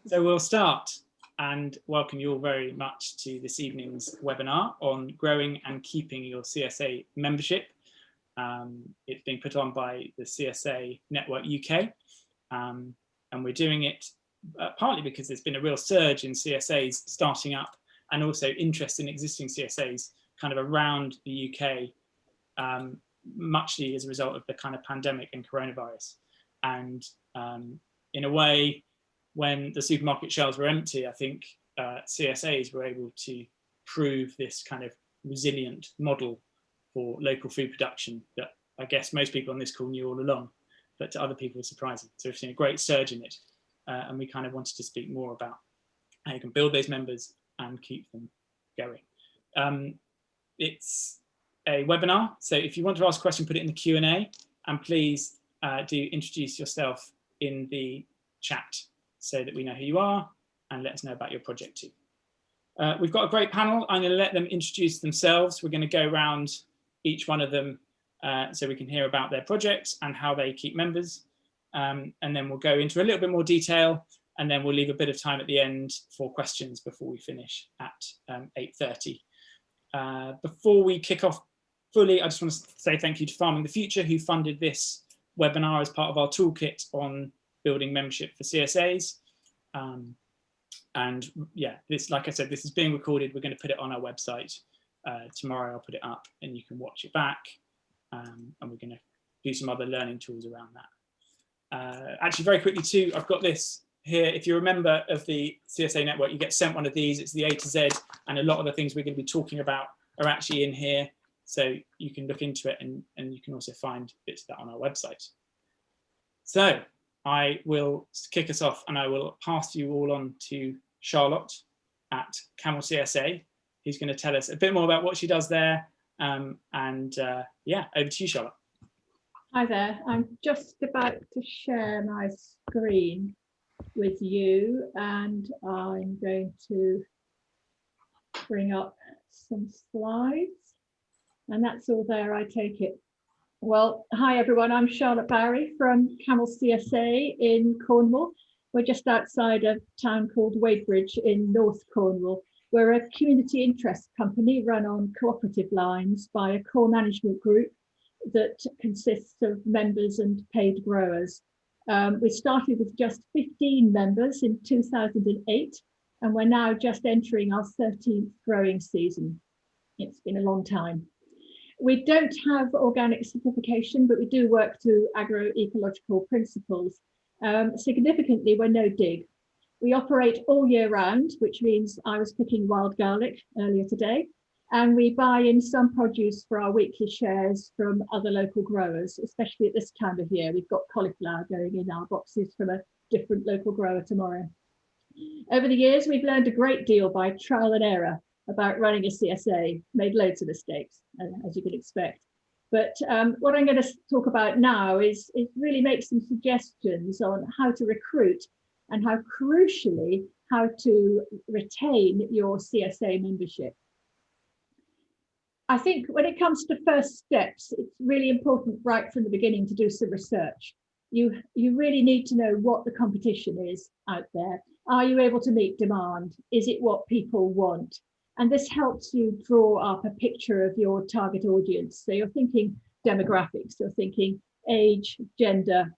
So we'll start and welcome you all very much to this evening's webinar on growing and keeping your CSA membership. It's being put on by the CSA Network UK, and we're doing it partly because there's been a real surge in CSAs starting up, and also interest in existing CSAs kind of around the UK, muchly as a result of the kind of pandemic and coronavirus. And in a way, when the supermarket shelves were empty, I think CSAs were able to prove this kind of resilient model for local food production that I guess most people on this call knew all along, but to other people was surprising. So we've seen a great surge in it, and we kind of wanted to speak more about how you can build those members and keep them going. It's a webinar, so if you want to ask a question, put it in the Q&A, and please do introduce yourself in the chat so that we know who you are and let us know about your project too. We've got a great panel. I'm going to let them introduce themselves. We're going to go around each one of them so we can hear about their projects and how they keep members. And then we'll go into a little bit more detail, and then we'll leave a bit of time at the end for questions before we finish at 8:30. Before we kick off fully, I just want to say thank you to Farming the Future, who funded this webinar as part of our toolkit on building membership for CSAs. And yeah, this, like I said, this is being recorded. We're going to put it on our website tomorrow. I'll put it up and you can watch it back. And we're going to do some other learning tools around that. Actually, very quickly too, I've got this here. If you're a member of the CSA network, you get sent one of these. It's the A to Z, and a lot of the things we're going to be talking about are actually in here. So you can look into it, and you can also find bits of that on our website. So I will kick us off, and I will pass you all on to Charlotte at Camel CSA, who's going to tell us a bit more about what she does there. Yeah, over to you, Charlotte. Hi there. I'm just about to share my screen with you, and I'm going to bring up some slides, and that's all there, I take it. Well, hi everyone, I'm Charlotte Barry from Camel CSA in Cornwall. We're just outside a town called Wadebridge in North Cornwall. We're a community interest company run on cooperative lines by a core management group that consists of members and paid growers. We started with just 15 members in 2008, and we're now just entering our 13th growing season. It's been a long time. We don't have organic certification, but we do work to agroecological principles. Significantly, we're no dig. We operate all year round, which means I was picking wild garlic earlier today, and we buy in some produce for our weekly shares from other local growers, especially at this time of year. We've got cauliflower going in our boxes from a different local grower tomorrow. Over the years, we've learned a great deal by trial and error about running a CSA, made loads of mistakes, as you can expect. But what I'm going to talk about now is really make some suggestions on how to recruit and how crucially, how to retain your CSA membership. I think when it comes to first steps, it's really important right from the beginning to do some research. You really need to know what the competition is out there. Are you able to meet demand? Is it what people want? And this helps you draw up a picture of your target audience. So you're thinking demographics, you're thinking age, gender,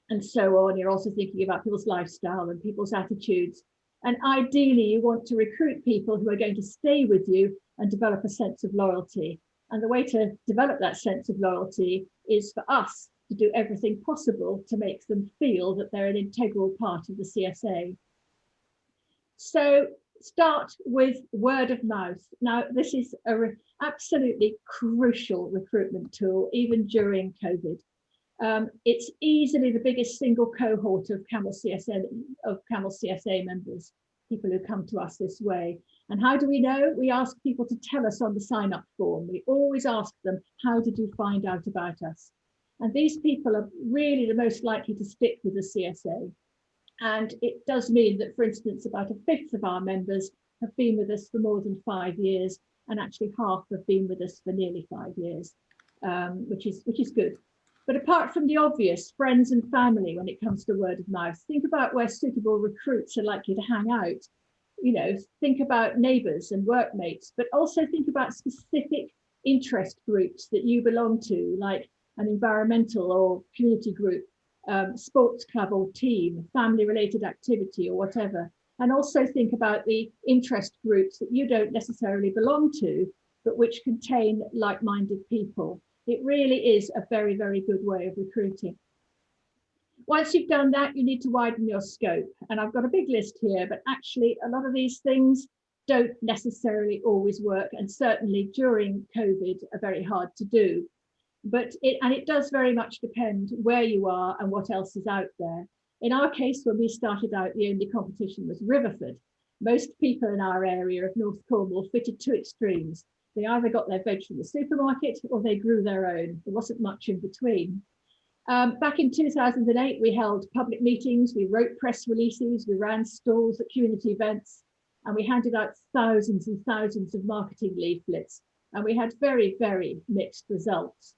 and so on. You're also thinking about people's lifestyle and people's attitudes. And ideally, you want to recruit people who are going to stay with you and develop a sense of loyalty. And the way to develop that sense of loyalty is for us to do everything possible to make them feel that they're an integral part of the CSA. So start with word of mouth. Now, this is an absolutely crucial recruitment tool, even during COVID. It's easily the biggest single cohort of Camel CSA members, people who come to us this way. And how do we know? We ask people to tell us on the sign-up form. We always ask them, how did you find out about us? And these people are really the most likely to stick with the CSA. And it does mean that, for instance, about 1/5 of our members have been with us for more than 5 years, and actually half have been with us for nearly 5 years, which is good. But apart from the obvious, friends and family, when it comes to word of mouth, think about where suitable recruits are likely to hang out. You know, think about neighbours and workmates, but also think about specific interest groups that you belong to, like an environmental or community group, sports club or team, family related activity or whatever. And also think about the interest groups that you don't necessarily belong to, but which contain like-minded people. It really is a very, very good way of recruiting. Once you've done that, you need to widen your scope. And I've got a big list here, but actually a lot of these things don't necessarily always work. And certainly during COVID are very hard to do. But it does very much depend where you are and what else is out there. In our case, when we started out, the only competition was Riverford. Most people in our area of North Cornwall fitted two extremes. They either got their veg from the supermarket or they grew their own. There wasn't much in between. Back in 2008, we held public meetings, we wrote press releases, we ran stalls at community events, and we handed out thousands and thousands of marketing leaflets, and we had very, very mixed results.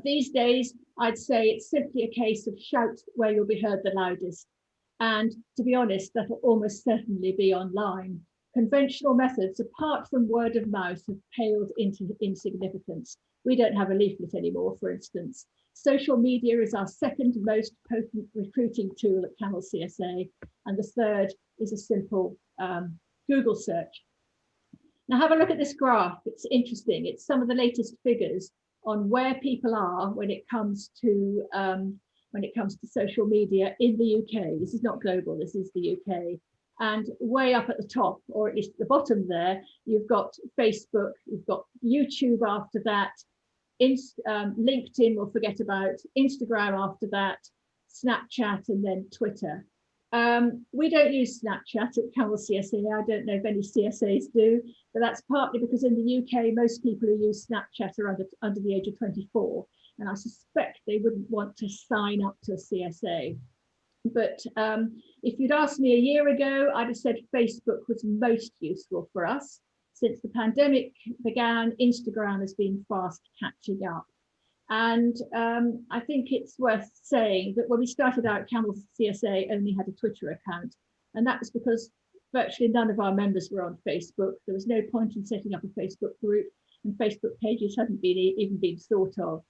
These days, I'd say it's simply a case of shout where you'll be heard the loudest. And to be honest, that'll almost certainly be online. Conventional methods, apart from word of mouth, have paled into insignificance. We don't have a leaflet anymore, for instance. Social media is our second most potent recruiting tool at Camel CSA, and the third is a simple Google search. Now have a look at this graph. It's interesting. It's some of the latest figures on where people are when it comes to social media in the UK. This is not global, this is the UK. And way up at the top, or at least at the bottom there, you've got Facebook, you've got YouTube after that, LinkedIn we'll forget about, Instagram after that, Snapchat, and then Twitter. We don't use Snapchat at Camel CSA. I don't know if any CSAs do, but that's partly because in the UK, most people who use Snapchat are under the age of 24. And I suspect they wouldn't want to sign up to a CSA. But if you'd asked me a year ago, I'd have said Facebook was most useful for us. Since the pandemic began, Instagram has been fast catching up. And I think it's worth saying that when we started out, Camel CSA only had a Twitter account. And that was because virtually none of our members were on Facebook. There was no point in setting up a Facebook group, and Facebook pages hadn't even been thought of.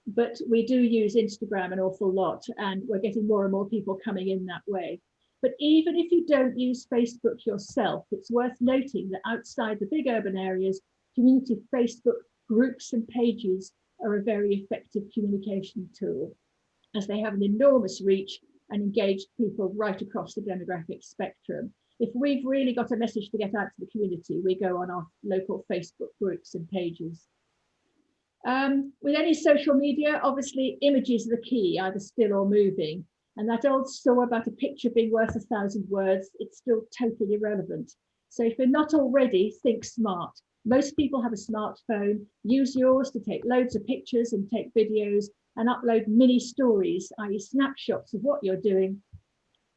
But we do use Instagram an awful lot, and we're getting more and more people coming in that way. But even if you don't use Facebook yourself, it's worth noting that outside the big urban areas, community Facebook groups and pages are a very effective communication tool, as they have an enormous reach and engage people right across the demographic spectrum. If we've really got a message to get out to the community, we go on our local Facebook groups and pages. With any social media, obviously images are the key, either still or moving. And that old saw about a picture being worth 1,000 words, it's still totally irrelevant. So if you're not already, think smart. Most people have a smartphone. Use yours to take loads of pictures and take videos and upload mini stories, i.e. snapshots of what you're doing,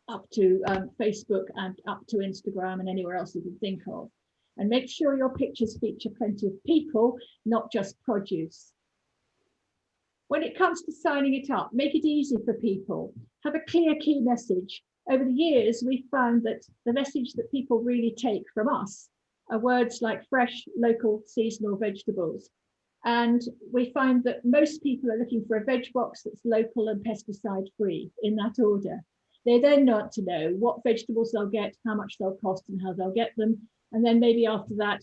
up to Facebook and up to Instagram and anywhere else you can think of. And make sure your pictures feature plenty of people, not just produce. When it comes to signing it up, make it easy for people. Have a clear key message. Over the years, we've found that the message that people really take from us are words like fresh, local, seasonal vegetables. And we find that most people are looking for a veg box that's local and pesticide free, in that order. They then want to know what vegetables they'll get, how much they'll cost and how they'll get them. And then maybe after that,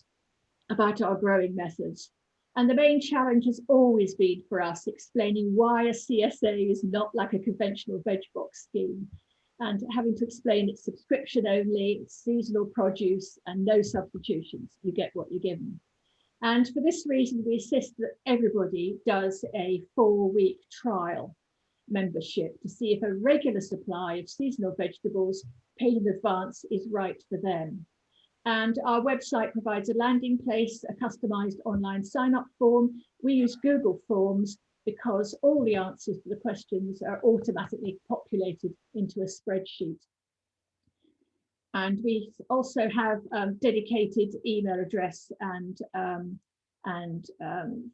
about our growing methods. And the main challenge has always been for us explaining why a CSA is not like a conventional veg box scheme, and having to explain it's subscription only, it's seasonal produce and no substitutions. You get what you're given. And for this reason, we insist that everybody does a 4-week trial membership to see if a regular supply of seasonal vegetables paid in advance is right for them. And our website provides a landing place, a customized online sign-up form. We use Google Forms because all the answers to the questions are automatically populated into a spreadsheet. And we also have dedicated email address and and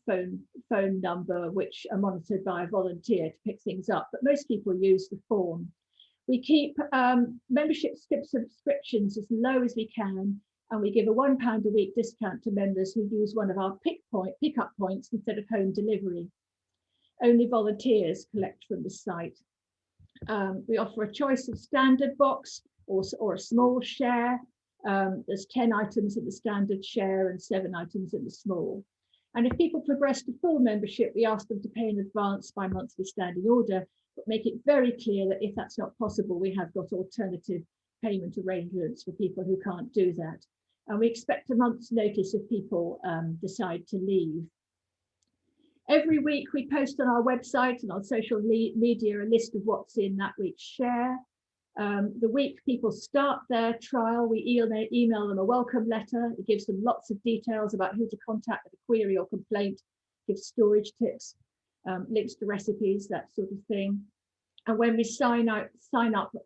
phone number, which are monitored by a volunteer to pick things up. But most people use the form. We keep membership subscriptions as low as we can, and we give a £1 a week discount to members who use one of our pick-up points instead of home delivery. Only volunteers collect from the site. We offer a choice of standard box or a small share. There's 10 items in the standard share and 7 items in the small. And if people progress to full membership, we ask them to pay in advance by monthly standing order, but make it very clear that if that's not possible, we have got alternative payment arrangements for people who can't do that. And we expect a month's notice if people decide to leave. Every week we post on our website and on social media a list of what's in that week's share. The week people start their trial, we email them a welcome letter. It gives them lots of details about who to contact with a query or complaint, gives storage tips, links to recipes, that sort of thing. And when we sign up,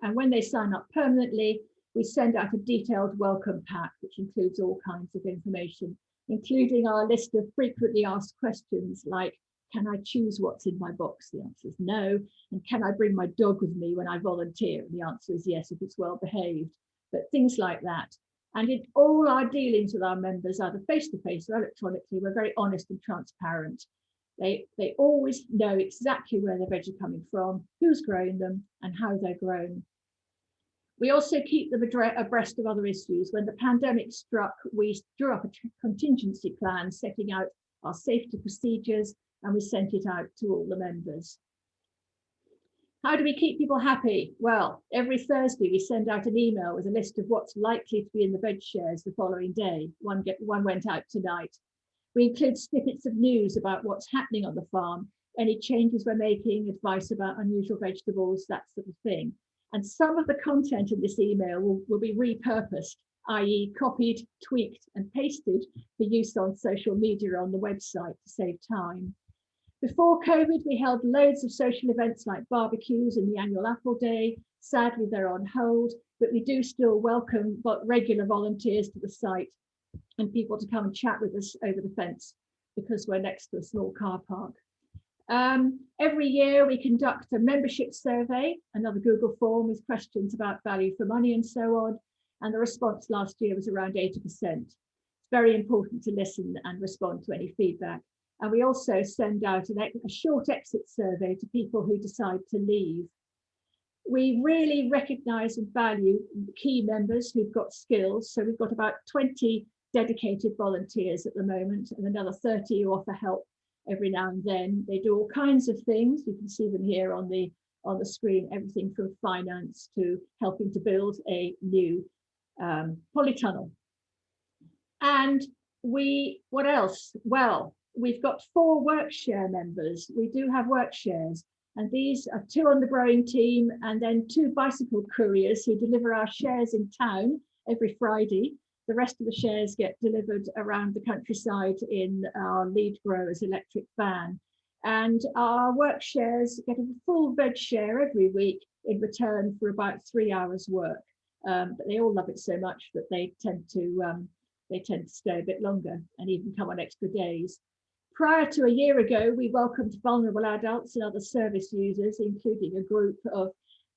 and when they sign up permanently, we send out a detailed welcome pack, which includes all kinds of information, including our list of frequently asked questions like, can I choose what's in my box? The answer is no. And can I bring my dog with me when I volunteer? And the answer is yes, if it's well behaved. But things like that. And in all our dealings with our members, either face-to-face or electronically, we're very honest and transparent. They always know exactly where their veg are coming from, who's growing them, and how they're grown. We also keep them abreast of other issues. When the pandemic struck, we drew up a contingency plan setting out our safety procedures, and we sent it out to all the members. How do we keep people happy? Well, every Thursday we send out an email with a list of what's likely to be in the veg shares the following day. One went out tonight. We include snippets of news about what's happening on the farm, any changes we're making, advice about unusual vegetables, that sort of thing. And some of the content in this email will be repurposed, i.e. copied, tweaked and pasted for use on social media or on the website to save time. Before COVID, we held loads of social events like barbecues and the annual Apple Day. Sadly, they're on hold, but we do still welcome regular volunteers to the site and people to come and chat with us over the fence because we're next to a small car park. Every year we conduct a membership survey, another Google form with questions about value for money and so on. And the response last year was around 80%. It's very important to listen and respond to any feedback. And we also send out a short exit survey to people who decide to leave. We really recognise and value key members who've got skills. So we've got about 20 dedicated volunteers at the moment and another 30 who offer help every now and then. They do all kinds of things. You can see them here on the screen, everything from finance to helping to build a new polytunnel. And what else? Well, we've got 4 workshare members. We do have workshares, and these are 2 on the growing team and then 2 bicycle couriers who deliver our shares in town every Friday. The rest of the shares get delivered around the countryside in our lead growers electric van. And our workshares get a full veg share every week in return for about 3 hours work. But they all love it so much that they tend to stay a bit longer and even come on extra days. Prior to a year ago, we welcomed vulnerable adults and other service users, including a group of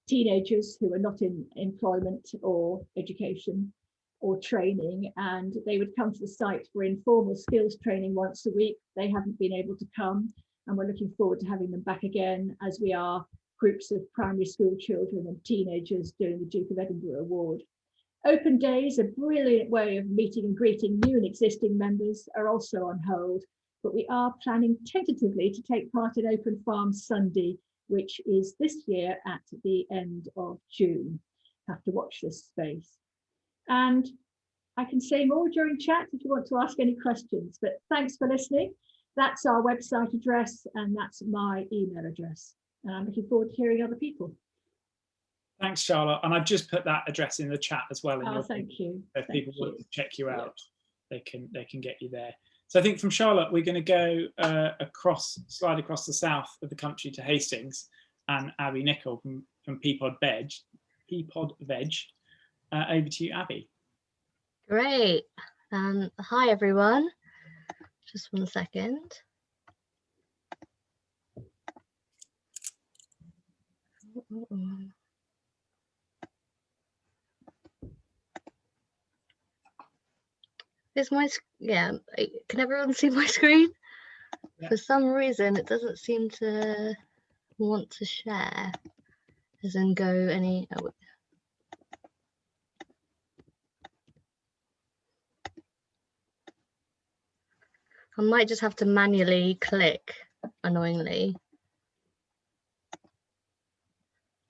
teenagers who are not in employment or education or training, and they would come to the site for informal skills training once a week. They haven't been able to come, and we're looking forward to having them back again, as we are groups of primary school children and teenagers doing the Duke of Edinburgh Award. Open days, a brilliant way of meeting and greeting new and existing members, are also on hold, but we are planning tentatively to take part in Open Farm Sunday, which is this year at the end of June. Have to watch this space. And I can say more during chat if you want to ask any questions, but thanks for listening. That's our website address and that's my email address. And I'm looking forward to hearing other people. Thanks, Charlotte. And I've just put that address in the chat as well. Oh, thank you. If people want to check you out, they can get you there. So I think from Charlotte, we're going to go slide across the south of the country to Hastings, and Abby Nicol from Peapod Veg. Over to you, Abby. Great. Hi, everyone. Just 1 second. Is my, yeah, can everyone see my screen? Yeah. For some reason, it doesn't seem to want to share, as in go any, oh. I might just have to manually click, annoyingly.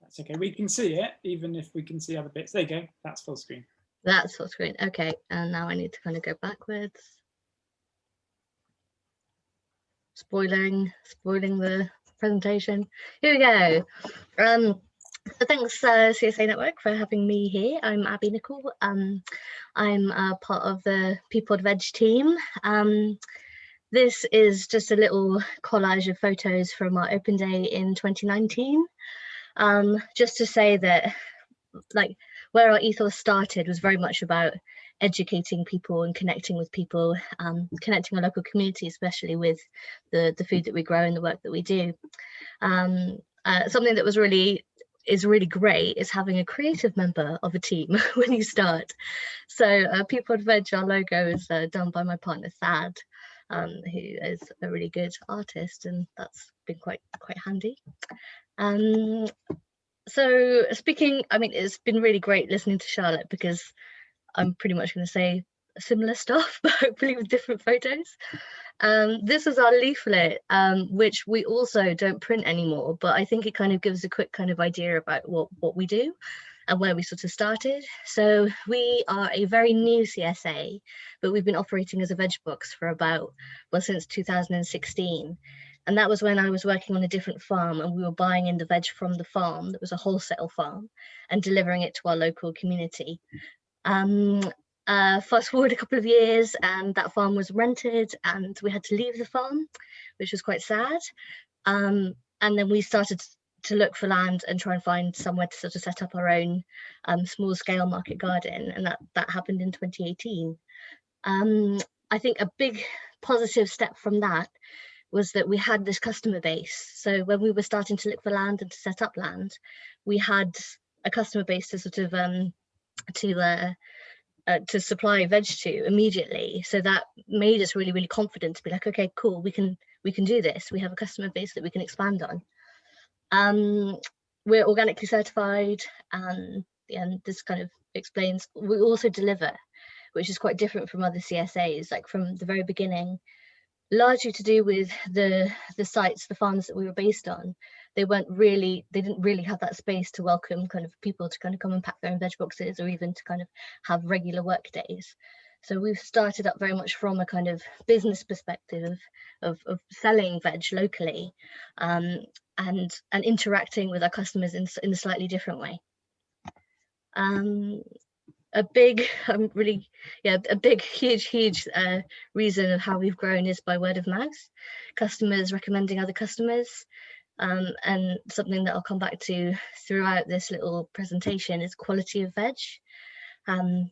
That's okay, we can see it, even if we can see other bits. There you go, that's full screen. That's full screen, okay. And now I need to kind of go backwards. Spoiling the presentation. Here we go. So thanks CSA Network for having me here. I'm Abby Nicol. I'm part of the Peapod Veg team. This is just a little collage of photos from our open day in 2019. Just to say that, like, where our ethos started was very much about educating people and connecting with people, connecting our local community, especially with the food that we grow and the work that we do. Something that is really great is having a creative member of a team when you start. So Peapod Veg, our logo is done by my partner Thad, who is a really good artist, and that's been quite handy. So speaking, I mean, it's been really great listening to Charlotte, because I'm pretty much going to say similar stuff, but hopefully with different photos. This is our leaflet, which we also don't print anymore, but I think it kind of gives a quick kind of idea about what we do and where we sort of started. So we are a very new CSA, but we've been operating as a veg box for about, well, since 2016. And that was when I was working on a different farm, and we were buying in the veg from the farm that was a wholesale farm and delivering it to our local community. Fast forward a couple of years, and that farm was rented and we had to leave the farm, which was quite sad. And then we started to look for land and try and find somewhere to sort of set up our own small scale market garden, and that happened in 2018. I think a big positive step from that was that we had this customer base. So when we were starting to look for land and to set up land, we had a customer base to sort of to supply veg to immediately. So that made us really confident to be like, okay, cool, we can do this. We have a customer base that we can expand on. We're organically certified, and this kind of explains, we also deliver, which is quite different from other CSAs, like from the very beginning, largely to do with the sites, the farms that we were based on. They didn't really have that space to welcome kind of people to kind of come and pack their own veg boxes, or even to kind of have regular work days. So we've started up very much from a kind of business perspective of selling veg locally, and interacting with our customers in a slightly different way. A big, huge reason of how we've grown is by word of mouth, customers recommending other customers. And something that I'll come back to throughout this little presentation is quality of veg.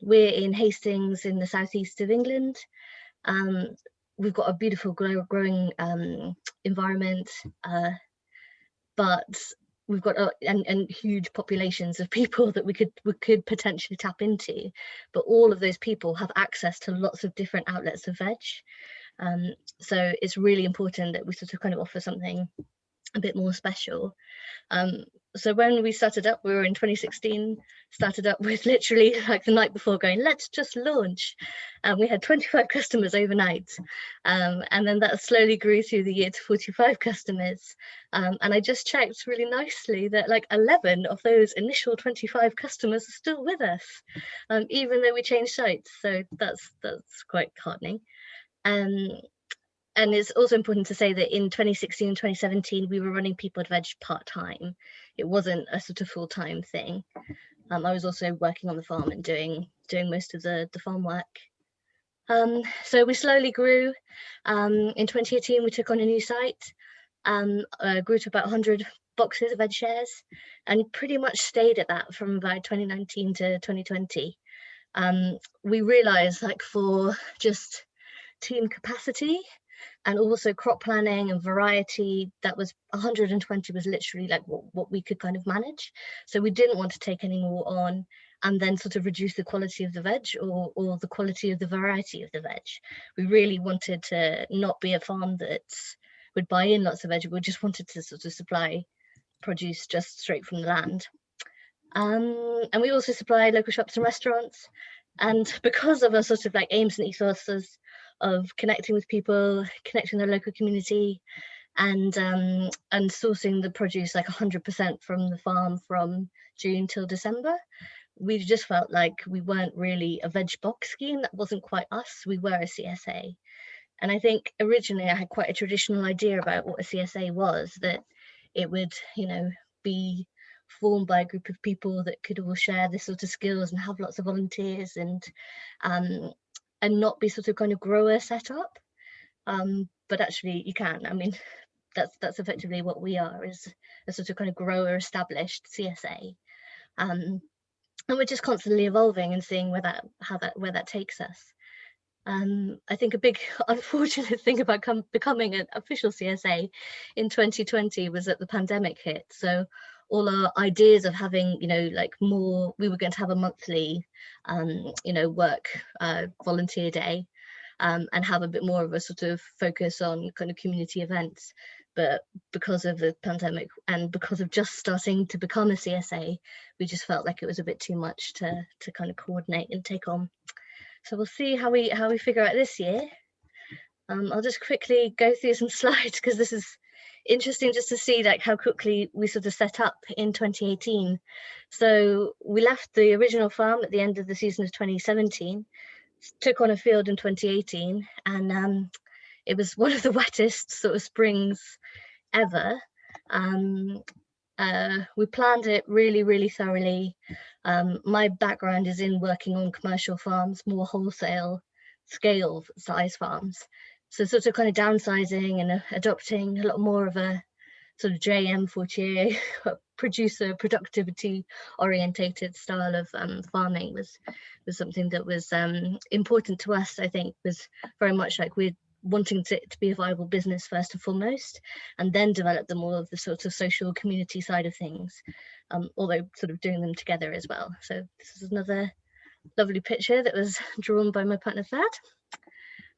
We're in Hastings in the southeast of England. We've got a beautiful growing environment, but we've got and huge populations of people that we could potentially tap into, but all of those people have access to lots of different outlets of veg. So it's really important that we sort of kind of offer something a bit more special. So when we started up, we were in 2016, started up with literally like the night before going, let's just launch. We had 25 customers overnight. And then that slowly grew through the year to 45 customers. And I just checked really nicely that like 11 of those initial 25 customers are still with us, even though we changed sites. So that's quite heartening. And it's also important to say that in 2016 and 2017, we were running Peapod Veg part-time. It wasn't a sort of full-time thing. I was also working on the farm and doing most of the farm work. So we slowly grew. In 2018, we took on a new site, grew to about 100 boxes of veg shares, and pretty much stayed at that from about 2019 to 2020. We realized, like, for just team capacity, and also crop planning and variety. That was 120 was literally like what we could kind of manage. So we didn't want to take any more on and then sort of reduce the quality of the veg or the quality of the variety of the veg. We really wanted to not be a farm that would buy in lots of veg. We just wanted to sort of supply produce just straight from the land. And we also supply local shops and restaurants. And because of our sort of like aims and ethos of connecting with people, connecting the local community, and sourcing the produce like 100% from the farm from June till December, we just felt like we weren't really a veg box scheme. That wasn't quite us. We were a CSA. And I think originally I had quite a traditional idea about what a CSA was, that it would, you know, be formed by a group of people that could all share this sort of skills and have lots of volunteers and not be sort of kind of grower set up. But actually you can. I mean, that's effectively what we are, is a sort of kind of grower established CSA. And we're just constantly evolving and seeing where that takes us. I think a big unfortunate thing about becoming an official CSA in 2020 was that the pandemic hit. So all our ideas of having, you know, like more, we were going to have a monthly, you know, work volunteer day, and have a bit more of a sort of focus on kind of community events. But because of the pandemic and because of just starting to become a CSA, we just felt like it was a bit too much to kind of coordinate and take on. So we'll see how we figure out this year. I'll just quickly go through some slides because this is interesting just to see like how quickly we sort of set up in 2018. So we left the original farm at the end of the season of 2017, took on a field in 2018, and it was one of the wettest sort of springs ever. We planned it really, really thoroughly. My background is in working on commercial farms, more wholesale scale size farms. So sort of kind of downsizing and adopting a lot more of a sort of JM Fortier producer productivity orientated style of farming was something that was important to us. I think was very much like we're wanting to be a viable business first and foremost, and then develop the more of the sort of social community side of things, although sort of doing them together as well. So this is another lovely picture that was drawn by my partner Thad.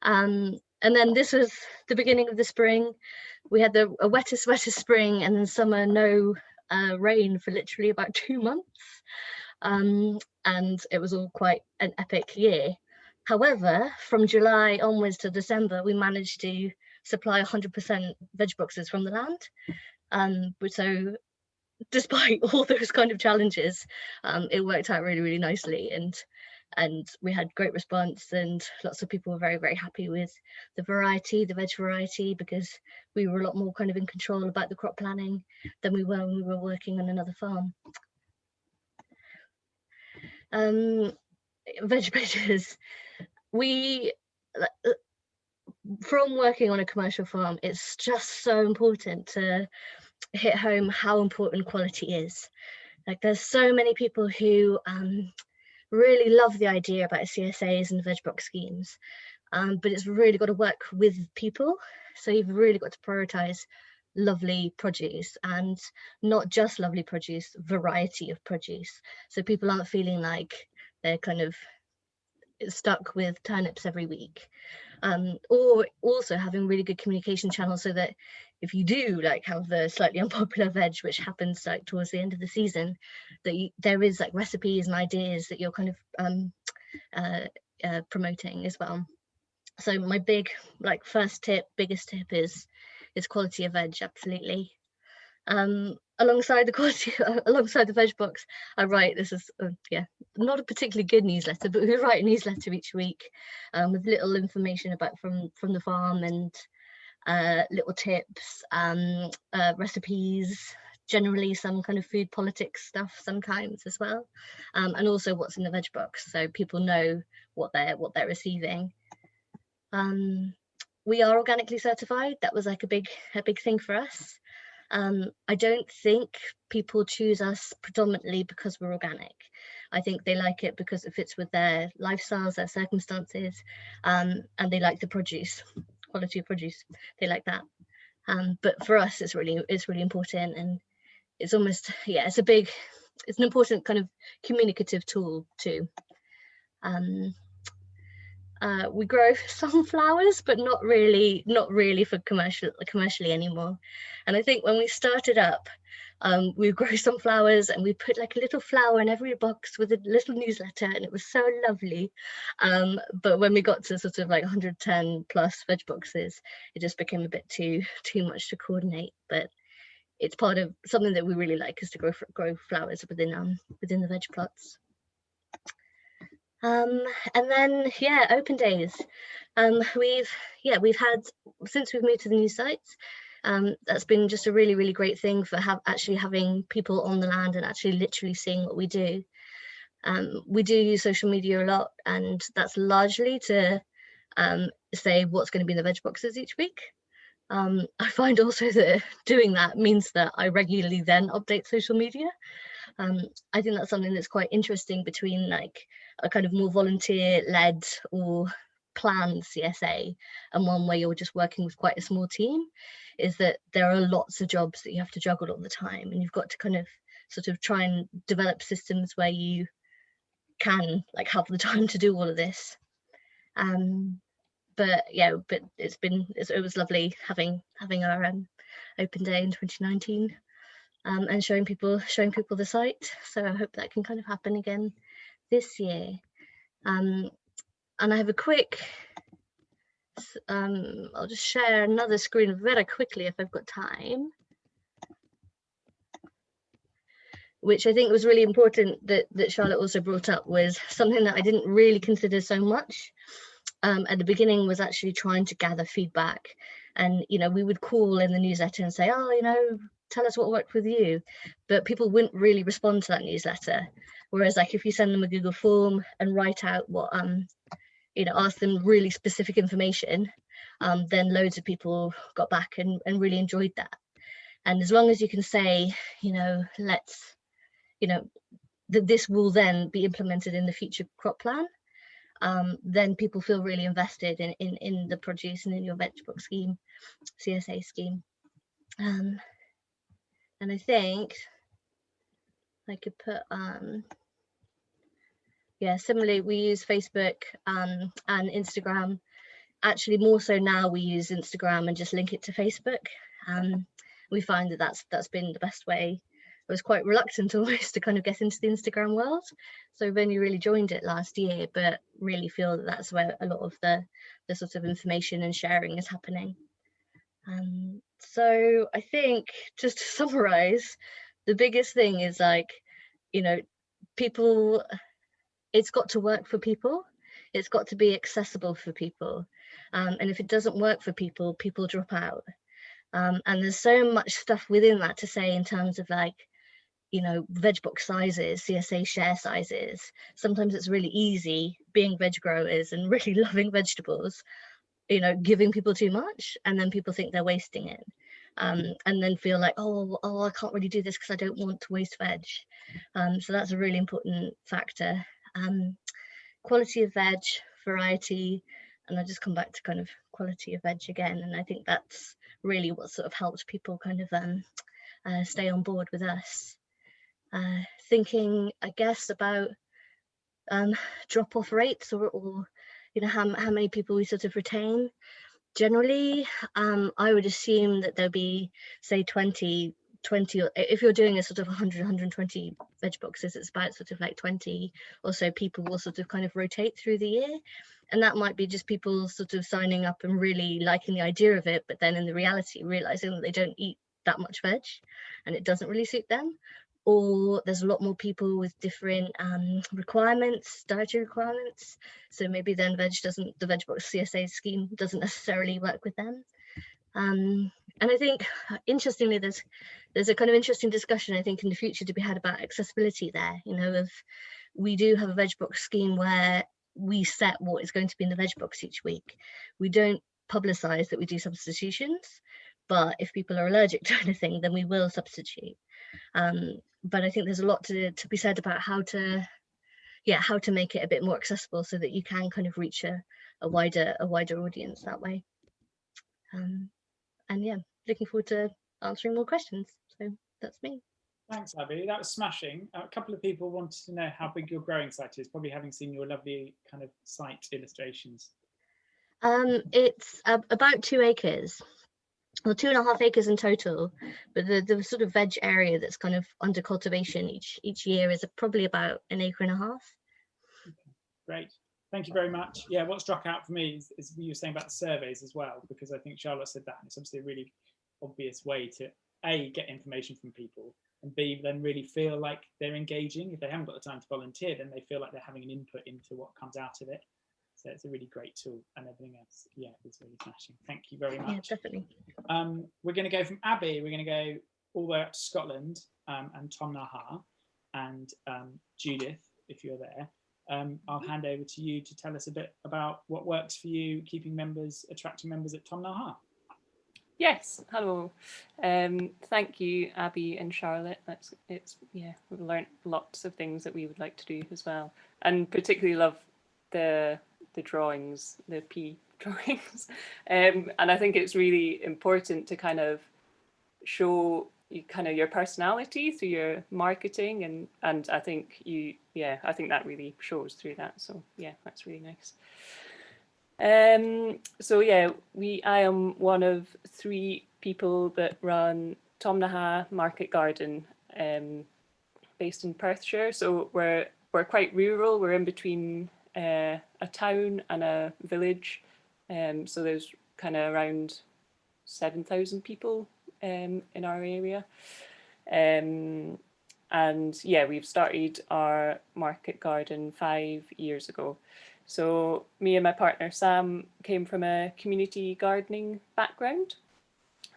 And then this was the beginning of the spring. We had a wettest spring, and then summer, no rain for literally about 2 months. And it was all quite an epic year. However, from July onwards to December, we managed to supply 100% veg boxes from the land. So despite all those kind of challenges, it worked out really, really nicely. And we had great response, and lots of people were very, very happy with the variety, the veg variety, because we were a lot more kind of in control about the crop planning than we were when we were working on another farm. Veg pages. From working on a commercial farm, it's just so important to hit home how important quality is. Like there's so many people who really love the idea about CSAs and veg box schemes, but it's really got to work with people. So you've really got to prioritize lovely produce, and not just lovely produce, variety of produce. So people aren't feeling like they're kind of stuck with turnips every week, or also having really good communication channels, so that if you do like have the slightly unpopular veg, which happens like towards the end of the season, that there is like recipes and ideas that you're kind of promoting as well. So my big like biggest tip is quality of veg, absolutely. Alongside the quality, alongside the veg box, I write, this is not a particularly good newsletter, but we write a newsletter each week with little information about from the farm, and little tips, recipes, generally some kind of food politics stuff sometimes as well, and also what's in the veg box, so people know what they're receiving. We are organically certified. That was like a big thing for us. I don't think people choose us predominantly because we're organic. I think they like it because it fits with their lifestyles, their circumstances, and they like the produce, quality of produce. They like that. But for us, it's really important, and it's almost, yeah, it's an important kind of communicative tool too. We grow sunflowers, but not really for commercially anymore. And I think when we started up, we grow sunflowers and we put like a little flower in every box with a little newsletter, and it was so lovely. But when we got to sort of like 110 plus veg boxes, it just became a bit too much to coordinate. But it's part of something that we really like, is to grow flowers within the veg plots. And then, yeah, open days. We've had, since we've moved to the new sites, that's been just a really great thing for actually having people on the land and actually literally seeing what we do. We do use social media a lot, and that's largely to say what's going to be in the veg boxes each week. I find also that doing that means that I regularly then update social media. I think that's something that's quite interesting between like a kind of more volunteer-led or planned CSA and one where you're just working with quite a small team, is that there are lots of jobs that you have to juggle all the time, and you've got to kind of sort of try and develop systems where you can like have the time to do all of this. But yeah, but it was lovely having our open day in 2019. And showing people the site. So I hope that can kind of happen again this year. And I have a quick, I'll just share another screen very quickly if I've got time, which I think was really important that Charlotte also brought up, was something that I didn't really consider so much at the beginning, was actually trying to gather feedback. And, you know, we would call in the newsletter and say, oh, you know, tell us what worked with you, but people wouldn't really respond to that newsletter. Whereas like if you send them a Google form and write out what, you know, ask them really specific information, then loads of people got back and really enjoyed that. And as long as you can say, you know, let's, you know, that this will then be implemented in the future crop plan, then people feel really invested in the produce and in your veg box scheme, CSA scheme. And I think I could put, yeah, similarly, we use Facebook and Instagram. Actually, more so now we use Instagram and just link it to Facebook. We find that that's been the best way. I was quite reluctant almost to kind of get into the Instagram world. So I've only really joined it last year, but really feel that that's where a lot of the sort of information and sharing is happening. So I think, just to summarize, the biggest thing is like, you know, people, it's got to work for people. It's got to be accessible for people. And if it doesn't work for people, people drop out. And there's so much stuff within that to say in terms of like, you know, veg box sizes, CSA share sizes. Sometimes it's really easy being veg growers and really loving vegetables, you know, giving people too much, and then people think they're wasting it. And then feel like, oh, I can't really do this because I don't want to waste veg. So that's a really important factor. Quality of veg, variety, and I'll just come back to kind of quality of veg again. And I think that's really what sort of helps people kind of stay on board with us. Thinking, I guess, about drop-off rates or you know, how many people we sort of retain. Generally, I would assume that there'll be, say, 20, or if you're doing a sort of 100, 120 veg boxes, it's about sort of like 20 or so people will sort of kind of rotate through the year. And that might be just people sort of signing up and really liking the idea of it, but then in the reality, realizing that they don't eat that much veg and it doesn't really suit them. Or there's a lot more people with different requirements, dietary requirements. So maybe then the veg box CSA scheme doesn't necessarily work with them. And I think, interestingly, there's a kind of interesting discussion, I think, in the future to be had about accessibility there. You know, if we do have a veg box scheme where we set what is going to be in the veg box each week, we don't publicize that we do substitutions, but if people are allergic to anything, then we will substitute. But I think there's a lot to be said about how to yeah, how to make it a bit more accessible so that you can kind of reach a wider audience that way. And yeah, looking forward to answering more questions. So that's me. Thanks, Abby. That was smashing. A couple of people wanted to know how big your growing site is, probably having seen your lovely kind of site illustrations. It's about 2 acres. Well, 2.5 acres in total, but the sort of veg area that's kind of under cultivation each year is probably about 1.5 acres. Okay, great. Thank you very much. Yeah, what struck out for me is you were saying about the surveys as well, because I think Charlotte said that, and it's obviously a really obvious way to A, get information from people, and B, then really feel like they're engaging. If they haven't got the time to volunteer, then they feel like they're having an input into what comes out of it. So it's a really great tool, and everything else, yeah, it's really smashing. Thank you very much. Yeah, definitely. We're going to go from Abby, we're going to go all the way up to Scotland, and Tom Naha, and Judith, if you're there. I'll hand over to you to tell us a bit about what works for you, keeping members, attracting members at Tom Naha. Yes, hello. Thank you, Abby and Charlotte. Yeah, we've learned lots of things that we would like to do as well, and particularly love the drawings, the P drawings, and I think it's really important to kind of show you kind of your personality through your marketing, and I think I think that really shows through that. So yeah, that's really nice. So yeah, I am one of 3 people that run Tom Naha Market Garden, based in Perthshire. So we're quite rural. We're in between a town and a village. So there's kind of around 7,000 people in our area. And yeah, we've started our market garden 5 years ago. So me and my partner Sam came from a community gardening background,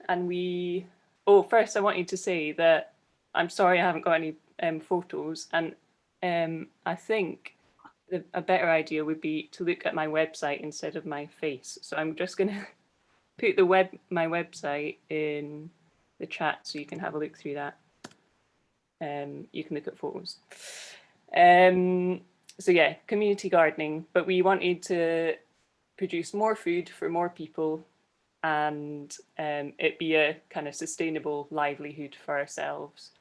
and first I wanted to say that I'm sorry I haven't got any photos, and I think a better idea would be to look at my website instead of my face. So I'm just gonna put my website in the chat so you can have a look through that. You can look at photos. So yeah, community gardening, but we wanted to produce more food for more people, and it be a kind of sustainable livelihood for ourselves,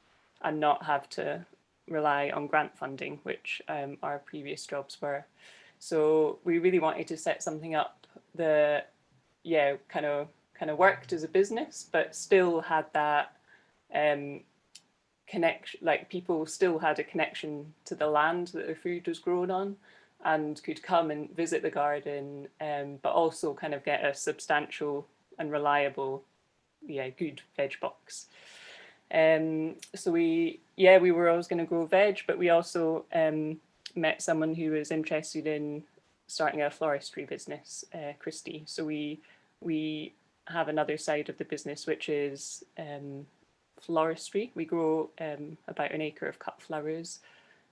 and not have to rely on grant funding, which our previous jobs were. So we really wanted to set something up that, yeah, kind of worked as a business, but still had that connection, like people still had a connection to the land that their food was grown on, and could come and visit the garden, but also kind of get a substantial and reliable, good veg box. So we were always going to grow veg, but we also met someone who was interested in starting a floristry business, Christy. So we have another side of the business, which is floristry. We grow about 1 acre of cut flowers.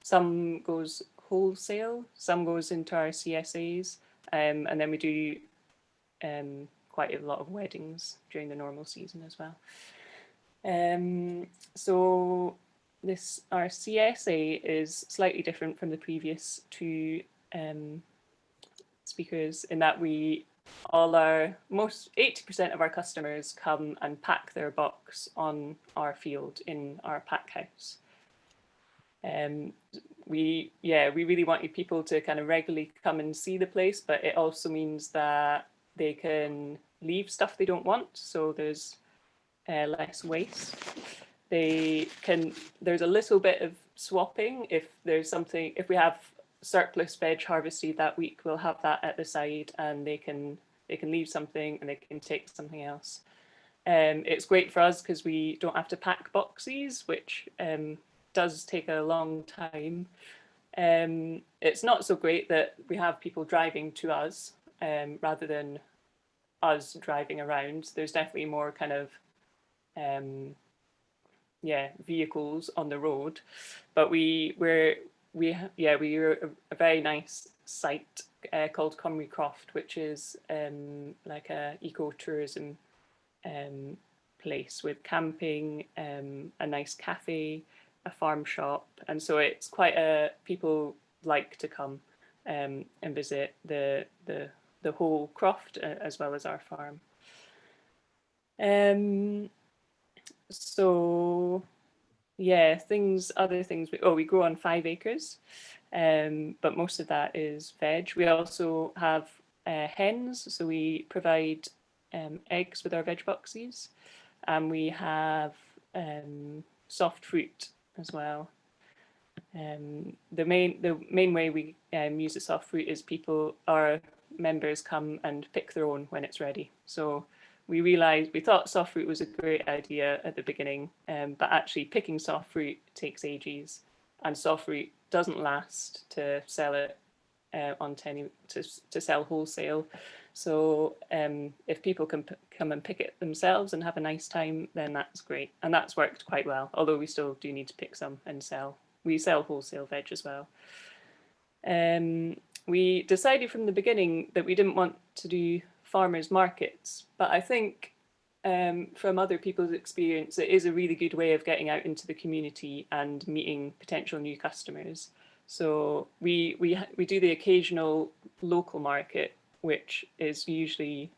Some goes wholesale, some goes into our CSAs, and then we do quite a lot of weddings during the normal season as well. So our CSA is slightly different from the previous 2 speakers, in that 80% of our customers come and pack their box on our field in our pack house. We really wanted people to kind of regularly come and see the place, but it also means that they can leave stuff they don't want, so there's less waste. There's a little bit of swapping. If we have surplus veg harvested that week, we'll have that at the side, and they can leave something and they can take something else. It's great for us because we don't have to pack boxes, which does take a long time. It's not so great that we have people driving to us rather than us driving around. There's definitely more kind of vehicles on the road, but we're a very nice site called Cymru Croft, which is like a eco-tourism place with camping, a nice cafe, a farm shop, and so it's quite people like to come and visit the whole croft as well as our farm. So yeah, other things, we grow on 5 acres, but most of that is veg. We also have hens, so we provide eggs with our veg boxes, and we have soft fruit as well. The main way we use the soft fruit is our members come and pick their own when it's ready. So we thought soft fruit was a great idea at the beginning, but actually picking soft fruit takes ages, and soft fruit doesn't last to sell it to sell wholesale. So if people can come and pick it themselves and have a nice time, then that's great, and that's worked quite well. Although we still do need to pick some and sell. We sell wholesale veg as well. We decided from the beginning that we didn't want to do farmers markets, but I think from other people's experience, it is a really good way of getting out into the community and meeting potential new customers. So we do the occasional local market, which is usually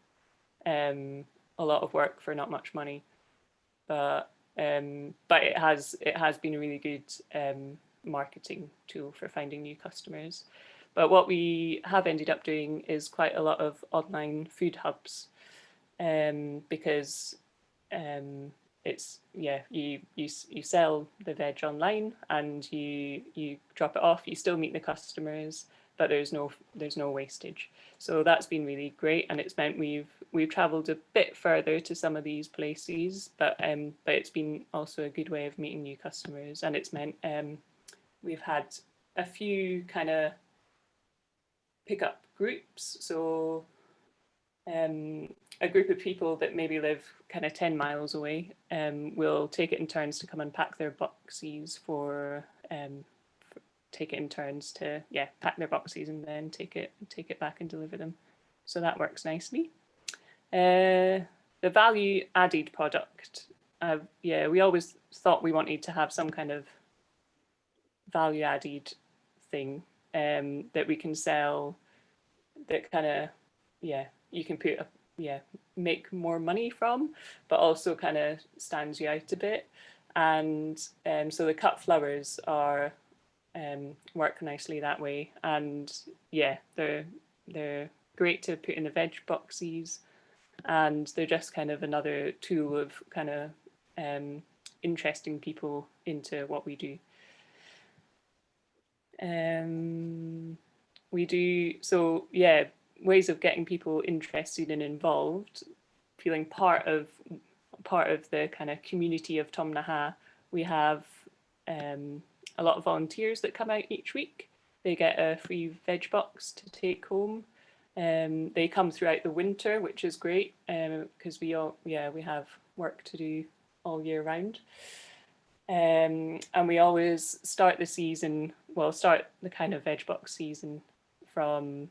a lot of work for not much money, but it has been a really good marketing tool for finding new customers. But what we have ended up doing is quite a lot of online food hubs, because it's you sell the veg online and you drop it off. You still meet the customers, but there's no wastage. So that's been really great, and it's meant we've travelled a bit further to some of these places, but it's been also a good way of meeting new customers, and it's meant we've had a few kind of pickup groups. So a group of people that maybe live kind of 10 miles away will take it in turns to come and pack their boxes take it in turns to pack their boxes and then take it back and deliver them. So that works nicely. The value added product, we always thought we wanted to have some kind of value added thing that we can sell, that kind of you can make more money from, but also kind of stands you out a bit. And so the cut flowers are work nicely that way, and they're great to put in the veg boxes, and they're just kind of another tool of kind of interesting people into what we do. We do ways of getting people interested and involved, feeling part of the kind of community of Tomnaha. We have a lot of volunteers that come out each week. They get a free veg box to take home. They come throughout the winter, which is great, because we have work to do all year round. And we always start the kind of veg box season from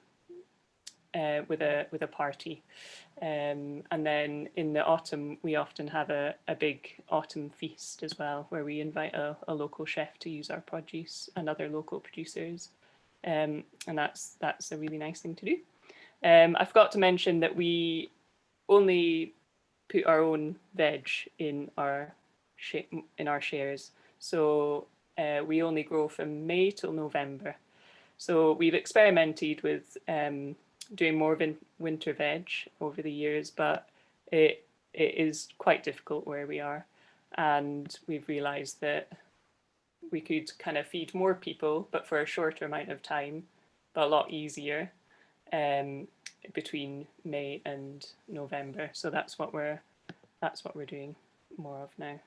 with a party, and then in the autumn we often have a big autumn feast as well, where we invite a local chef to use our produce and other local producers, and that's a really nice thing to do. I forgot to mention that we only put our own veg in our shares, so we only grow from May till November. So we've experimented with doing more winter veg over the years, but it is quite difficult where we are, and we've realised that we could kind of feed more people, but for a shorter amount of time, but a lot easier between May and November. So that's what we're doing more of now.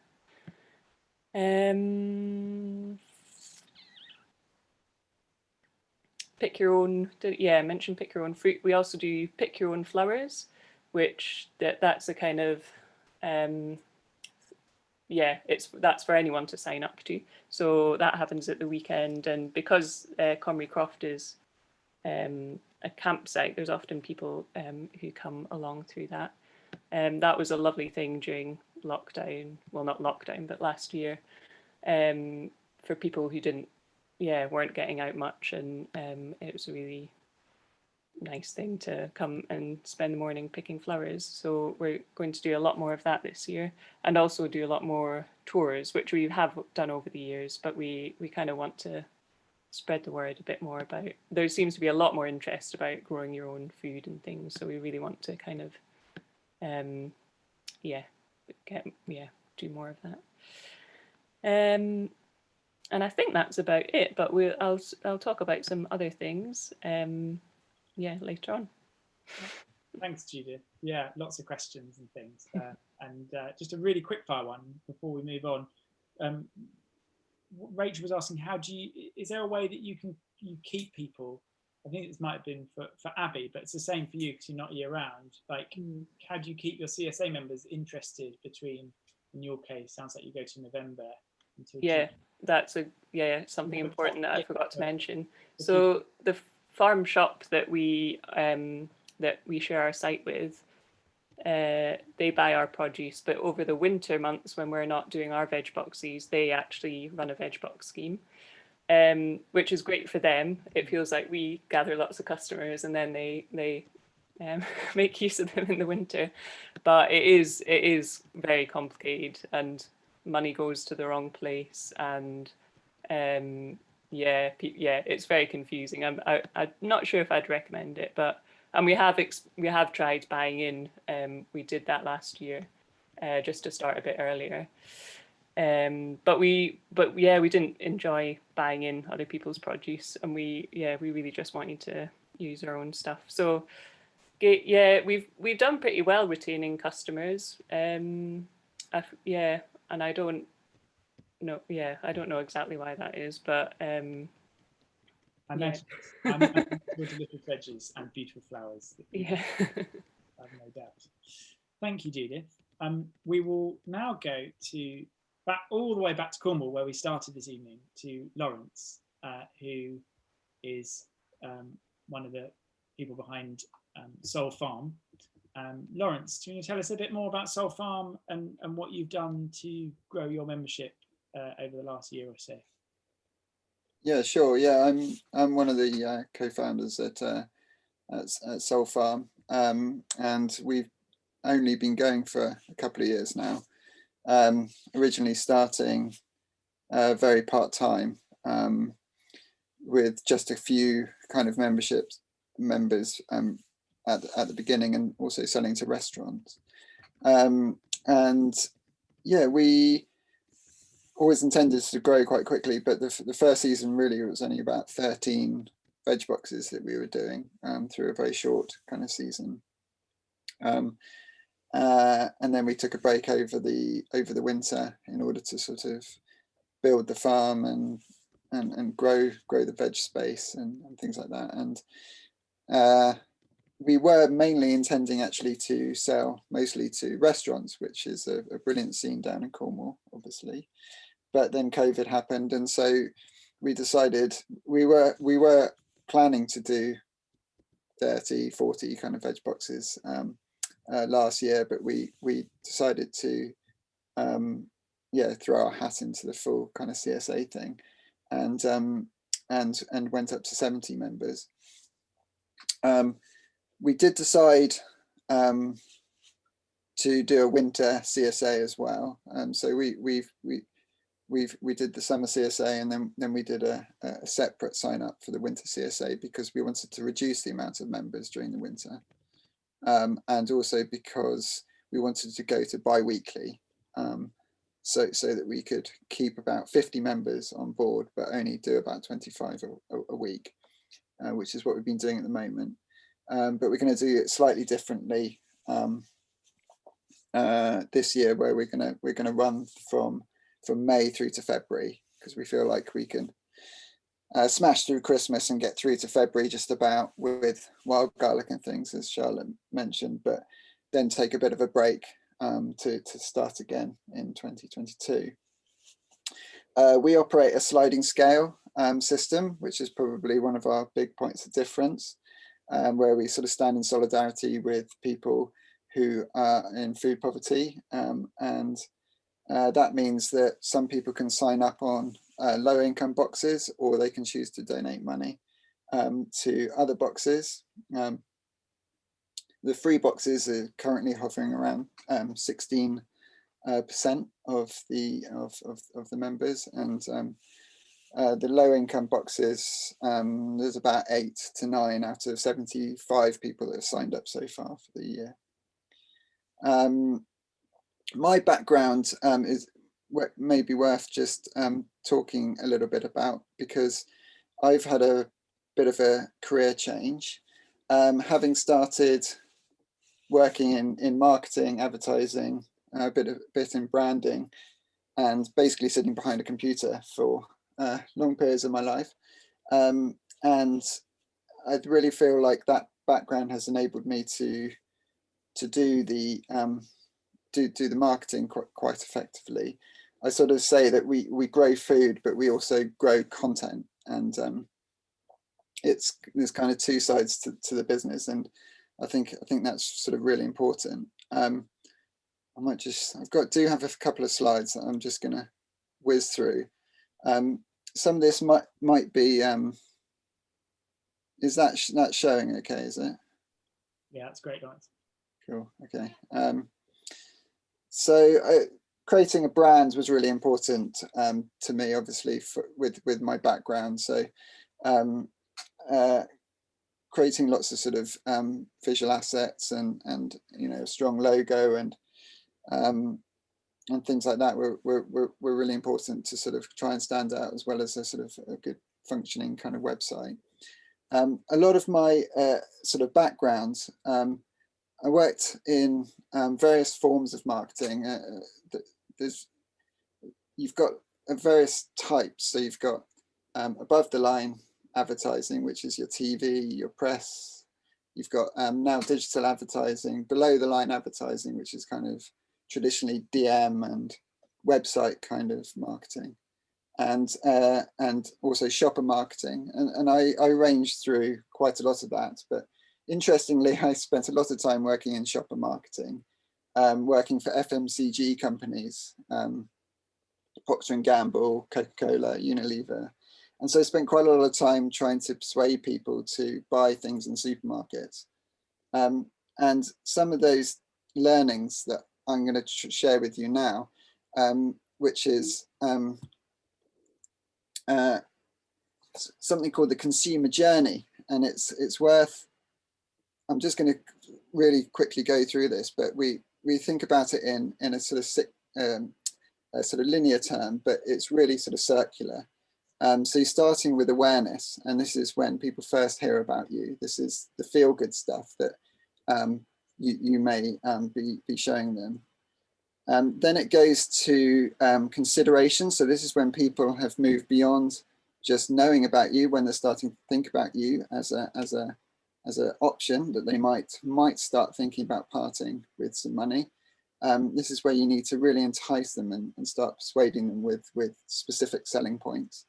Pick your own, mention pick your own fruit. We also do pick your own flowers, which that's a kind of that's for anyone to sign up to. So that happens at the weekend, and because Comrie Croft is a campsite, there's often people who come along through that. That was a lovely thing during lockdown, well, not lockdown, but last year, for people who didn't weren't getting out much, and it was a really nice thing to come and spend the morning picking flowers. So we're going to do a lot more of that this year, and also do a lot more tours, which we have done over the years, but we kind of want to spread the word a bit more about. There seems to be a lot more interest about growing your own food and things, so we really want to kind of do more of that. And I think that's about it, but I'll talk about some other things later on. Thanks, Judith. Yeah, lots of questions and things. And just a really quick fire one before we move on. Rachel was asking, is there a way that you keep people? I think this might have been for Abby, but it's the same for you because you're not year round. Like, how do you keep your CSA members interested between, in your case, sounds like you go to November until June. That's something important that I forgot to mention. So the farm shop that we share our site with, they buy our produce, but over the winter months when we're not doing our veg boxes, they actually run a veg box scheme, which is great for them. It feels like we gather lots of customers and then they make use of them in the winter, but it is very complicated and money goes to the wrong place, and it's very confusing. I'm not sure if I'd recommend it, but we have tried buying in. We did that last year, just to start a bit earlier. But we didn't enjoy buying in other people's produce, and we really just wanted to use our own stuff. So we've done pretty well retaining customers. And I don't know exactly why that is, but I mentioned little veggies and beautiful flowers. Yeah. I have no doubt. Thank you, Judith. We will now go all the way back to Cornwall, where we started this evening, to Lawrence, who is one of the people behind Soul Farm. Lawrence, do you want to tell us a bit more about Soul Farm and what you've done to grow your membership over the last year or so? Yeah, sure. Yeah, I'm one of the co-founders at Soul Farm, and we've only been going for a couple of years now. Originally starting very part-time, with just a few kind of members at the beginning, and also selling to restaurants. And yeah, we always intended to grow quite quickly, but the first season really it was only about 13 veg boxes that we were doing through a very short kind of season. And then we took a break over the winter in order to sort of build the farm and grow the veg space and things like that. And we were mainly intending actually to sell mostly to restaurants, which is a brilliant scene down in Cornwall, obviously. But then COVID happened, and so we decided we were planning to do 30, 40 kind of veg boxes last year, but we decided to throw our hat into the full kind of CSA thing, and went up to 70 members. We did decide to do a winter CSA as well, so we did the summer CSA, and then we did a separate sign up for the winter CSA because we wanted to reduce the amount of members during the winter, and also because we wanted to go to bi-weekly, so that we could keep about 50 members on board but only do about 25 a week, which is what we've been doing at the moment. But we're going to do it slightly differently this year, where we're going to run from May through to February, because we feel like we can smash through Christmas and get through to February just about with wild garlic and things, as Charlotte mentioned, but then take a bit of a break to start again in 2022. We operate a sliding scale system, which is probably one of our big points of difference, where we sort of stand in solidarity with people who are in food poverty, and that means that some people can sign up on low income boxes, or they can choose to donate money to other boxes. The free boxes are currently hovering around 16% of the members, and the low income boxes, there's about 8 to 9 out of 75 people that have signed up so far for the year. My background is maybe worth just talking a little bit about, because I've had a bit of a career change, having started working in marketing, advertising, a bit in branding, and basically sitting behind a computer for long periods of my life. And I really feel like that background has enabled me to do the marketing quite effectively. I sort of say that we grow food, but we also grow content, and there's kind of two sides to the business, and I think that's sort of really important. I might just, do have a couple of slides that I'm just going to whiz through. Some of this might be, is that showing okay, is it? Yeah, that's great, guys. Cool, okay. So creating a brand was really important to me, obviously, with my background. So creating lots of sort of visual assets and a strong logo and things like that were really important to sort of try and stand out, as well as a sort of a good functioning kind of website. A lot of my sort of backgrounds, I worked in various forms of marketing. You've got various types. So you've got above the line advertising, which is your TV, your press. You've got now digital advertising, below the line advertising, which is kind of traditionally DM and website kind of marketing, and also shopper marketing. And I ranged through quite a lot of that. But interestingly, I spent a lot of time working in shopper marketing, working for FMCG companies, Procter & Gamble, Coca-Cola, Unilever. And so I spent quite a lot of time trying to persuade people to buy things in supermarkets. And some of those learnings that I'm going to share with you now, which is something called the consumer journey. And it's worth, I'm just going to really quickly go through this, but we think about it in a sort of linear term, but it's really sort of circular. So you're starting with awareness, and this is when people first hear about you. This is the feel-good stuff that you may be showing them. Then it goes to consideration. So this is when people have moved beyond just knowing about you, when they're starting to think about you as an option that they might start thinking about parting with some money. This is where you need to really entice them and start persuading them with specific selling points.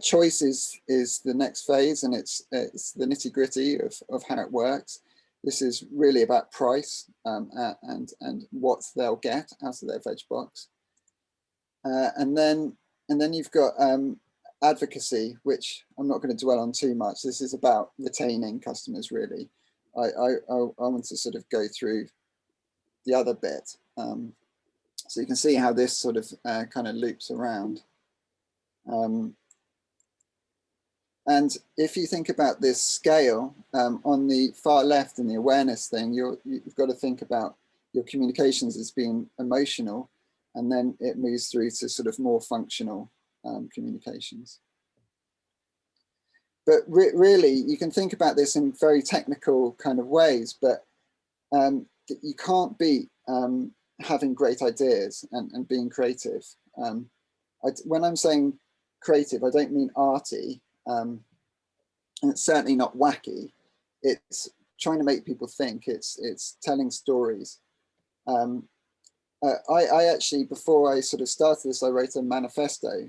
Choice is the next phase, and it's the nitty gritty of how it works. This is really about price and what they'll get out of their veg box. And then you've got advocacy, which I'm not going to dwell on too much. This is about retaining customers, really. I want to sort of go through the other bit. So you can see how this sort of kind of loops around. And if you think about this scale on the far left in the awareness thing, you've got to think about your communications as being emotional, and then it moves through to sort of more functional communications. But really, you can think about this in very technical kind of ways, but you can't beat having great ideas and being creative. When I'm saying creative, I don't mean arty. And it's certainly not wacky. It's trying to make people think. It's telling stories. I actually, before I sort of started this, I wrote a manifesto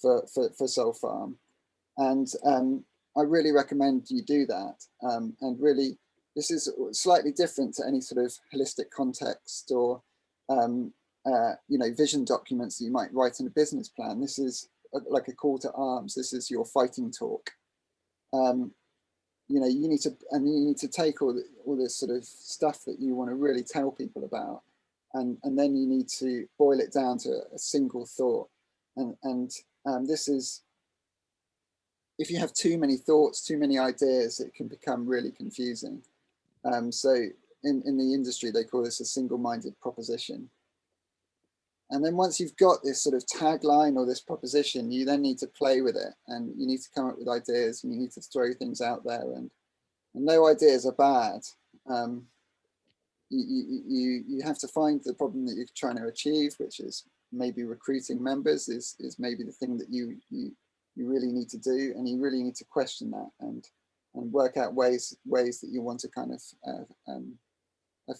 for Soul Farm, and I really recommend you do that. And really, this is slightly different to any sort of holistic context or vision documents that you might write in a business plan. This is like a call to arms. This is your fighting talk. You need to take all this sort of stuff that you want to really tell people about, and then you need to boil it down to a single thought. And this is, if you have too many thoughts, too many ideas, it can become really confusing. So in the industry, they call this a single-minded proposition. And then once you've got this sort of tagline or this proposition, you then need to play with it, and you need to come up with ideas, and you need to throw things out there. And no ideas are bad. You have to find the problem that you're trying to achieve, which is maybe recruiting members is maybe the thing that you really need to do, and you really need to question that and work out ways that you want to kind of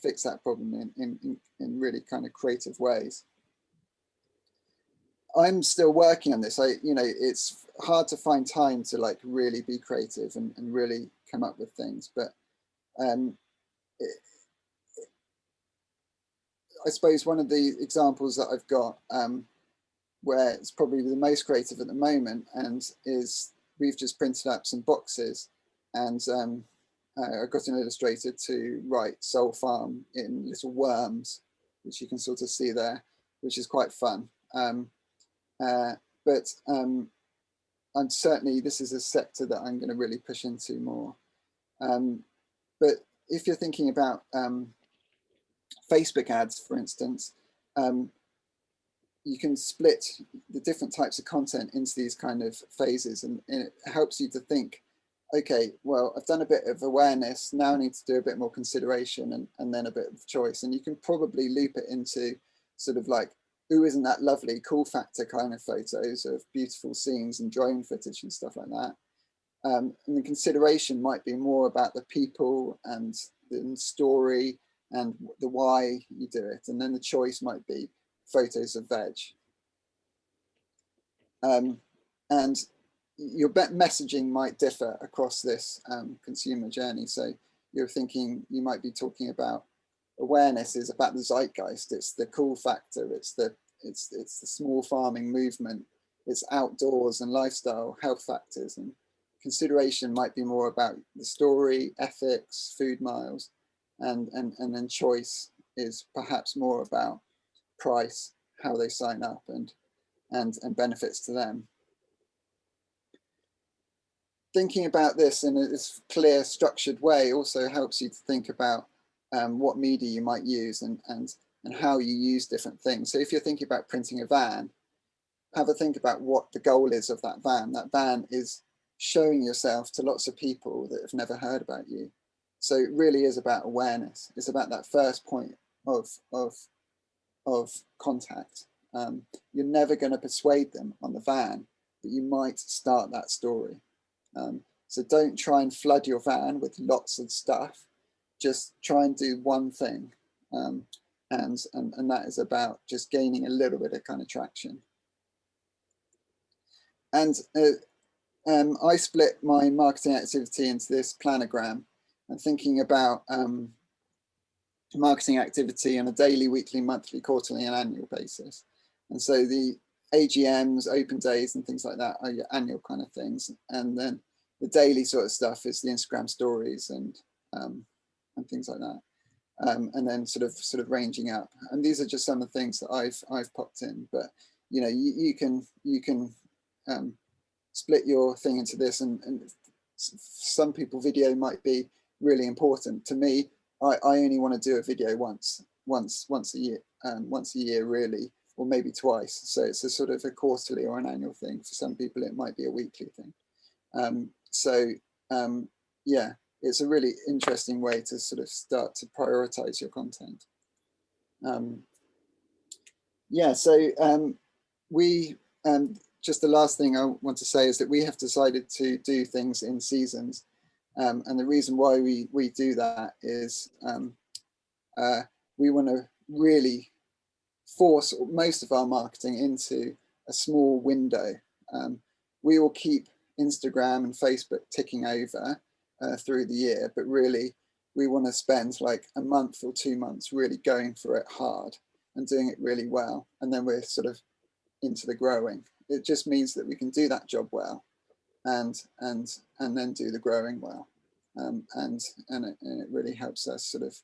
fix that problem in really kind of creative ways. I'm still working on this. It's hard to find time to like really be creative and really come up with things, but I suppose one of the examples that I've got where it's probably the most creative at the moment, and is we've just printed up some boxes, and I got an illustrator to write Soul Farm in little worms, which you can sort of see there, which is quite fun. But I'm certainly, this is a sector that I'm going to really push into more. But if you're thinking about Facebook ads, for instance, you can split the different types of content into these kind of phases, and it helps you to think, okay, well, I've done a bit of awareness, now I need to do a bit more consideration and then a bit of choice. And you can probably loop it into sort of like, ooh, isn't that lovely, cool factor kind of photos of beautiful scenes and drone footage and stuff like that. And the consideration might be more about the people and the story and the why you do it. And then the choice might be photos of veg. And your messaging might differ across this consumer journey. So you're thinking, you might be talking about awareness is about the zeitgeist, it's the cool factor, it's the small farming movement, it's outdoors and lifestyle health factors, and consideration might be more about the story, ethics, food miles, and then choice is perhaps more about price, how they sign up, and benefits to them. Thinking about this in a clear, structured way also helps you to think about what media you might use and how you use different things. So if you're thinking about printing a van, have a think about what the goal is of that van. That van is showing yourself to lots of people that have never heard about you. So it really is about awareness. It's about that first point of contact. You're never going to persuade them on the van, but you might start that story. So don't try and flood your van with lots of stuff. Just try and do one thing, and that is about just gaining a little bit of kind of traction. And I split my marketing activity into this planogram, and thinking about marketing activity on a daily, weekly, monthly, quarterly, and annual basis. And so the AGMs, open days, and things like that are your annual kind of things, and then the daily sort of stuff is the Instagram stories and things like that, and then sort of ranging up. And these are just some of the things that I've popped in. But you can split your thing into this, and some people video might be really important. To me, I only want to do a video once a year really, or maybe twice. So it's a sort of a quarterly or an annual thing. For some people, it might be a weekly thing. Yeah, it's a really interesting way to sort of start to prioritize your content. Yeah, so we just the last thing I want to say is that we have decided to do things in seasons, and the reason why we do that is we want to really force most of our marketing into a small window. We will keep Instagram and Facebook ticking over through the year, but really we want to spend like a month or 2 months really going for it hard. and doing it really well, and then we're sort of into the growing. It just means that we can do that job well, and then do the growing well, and it really helps us sort of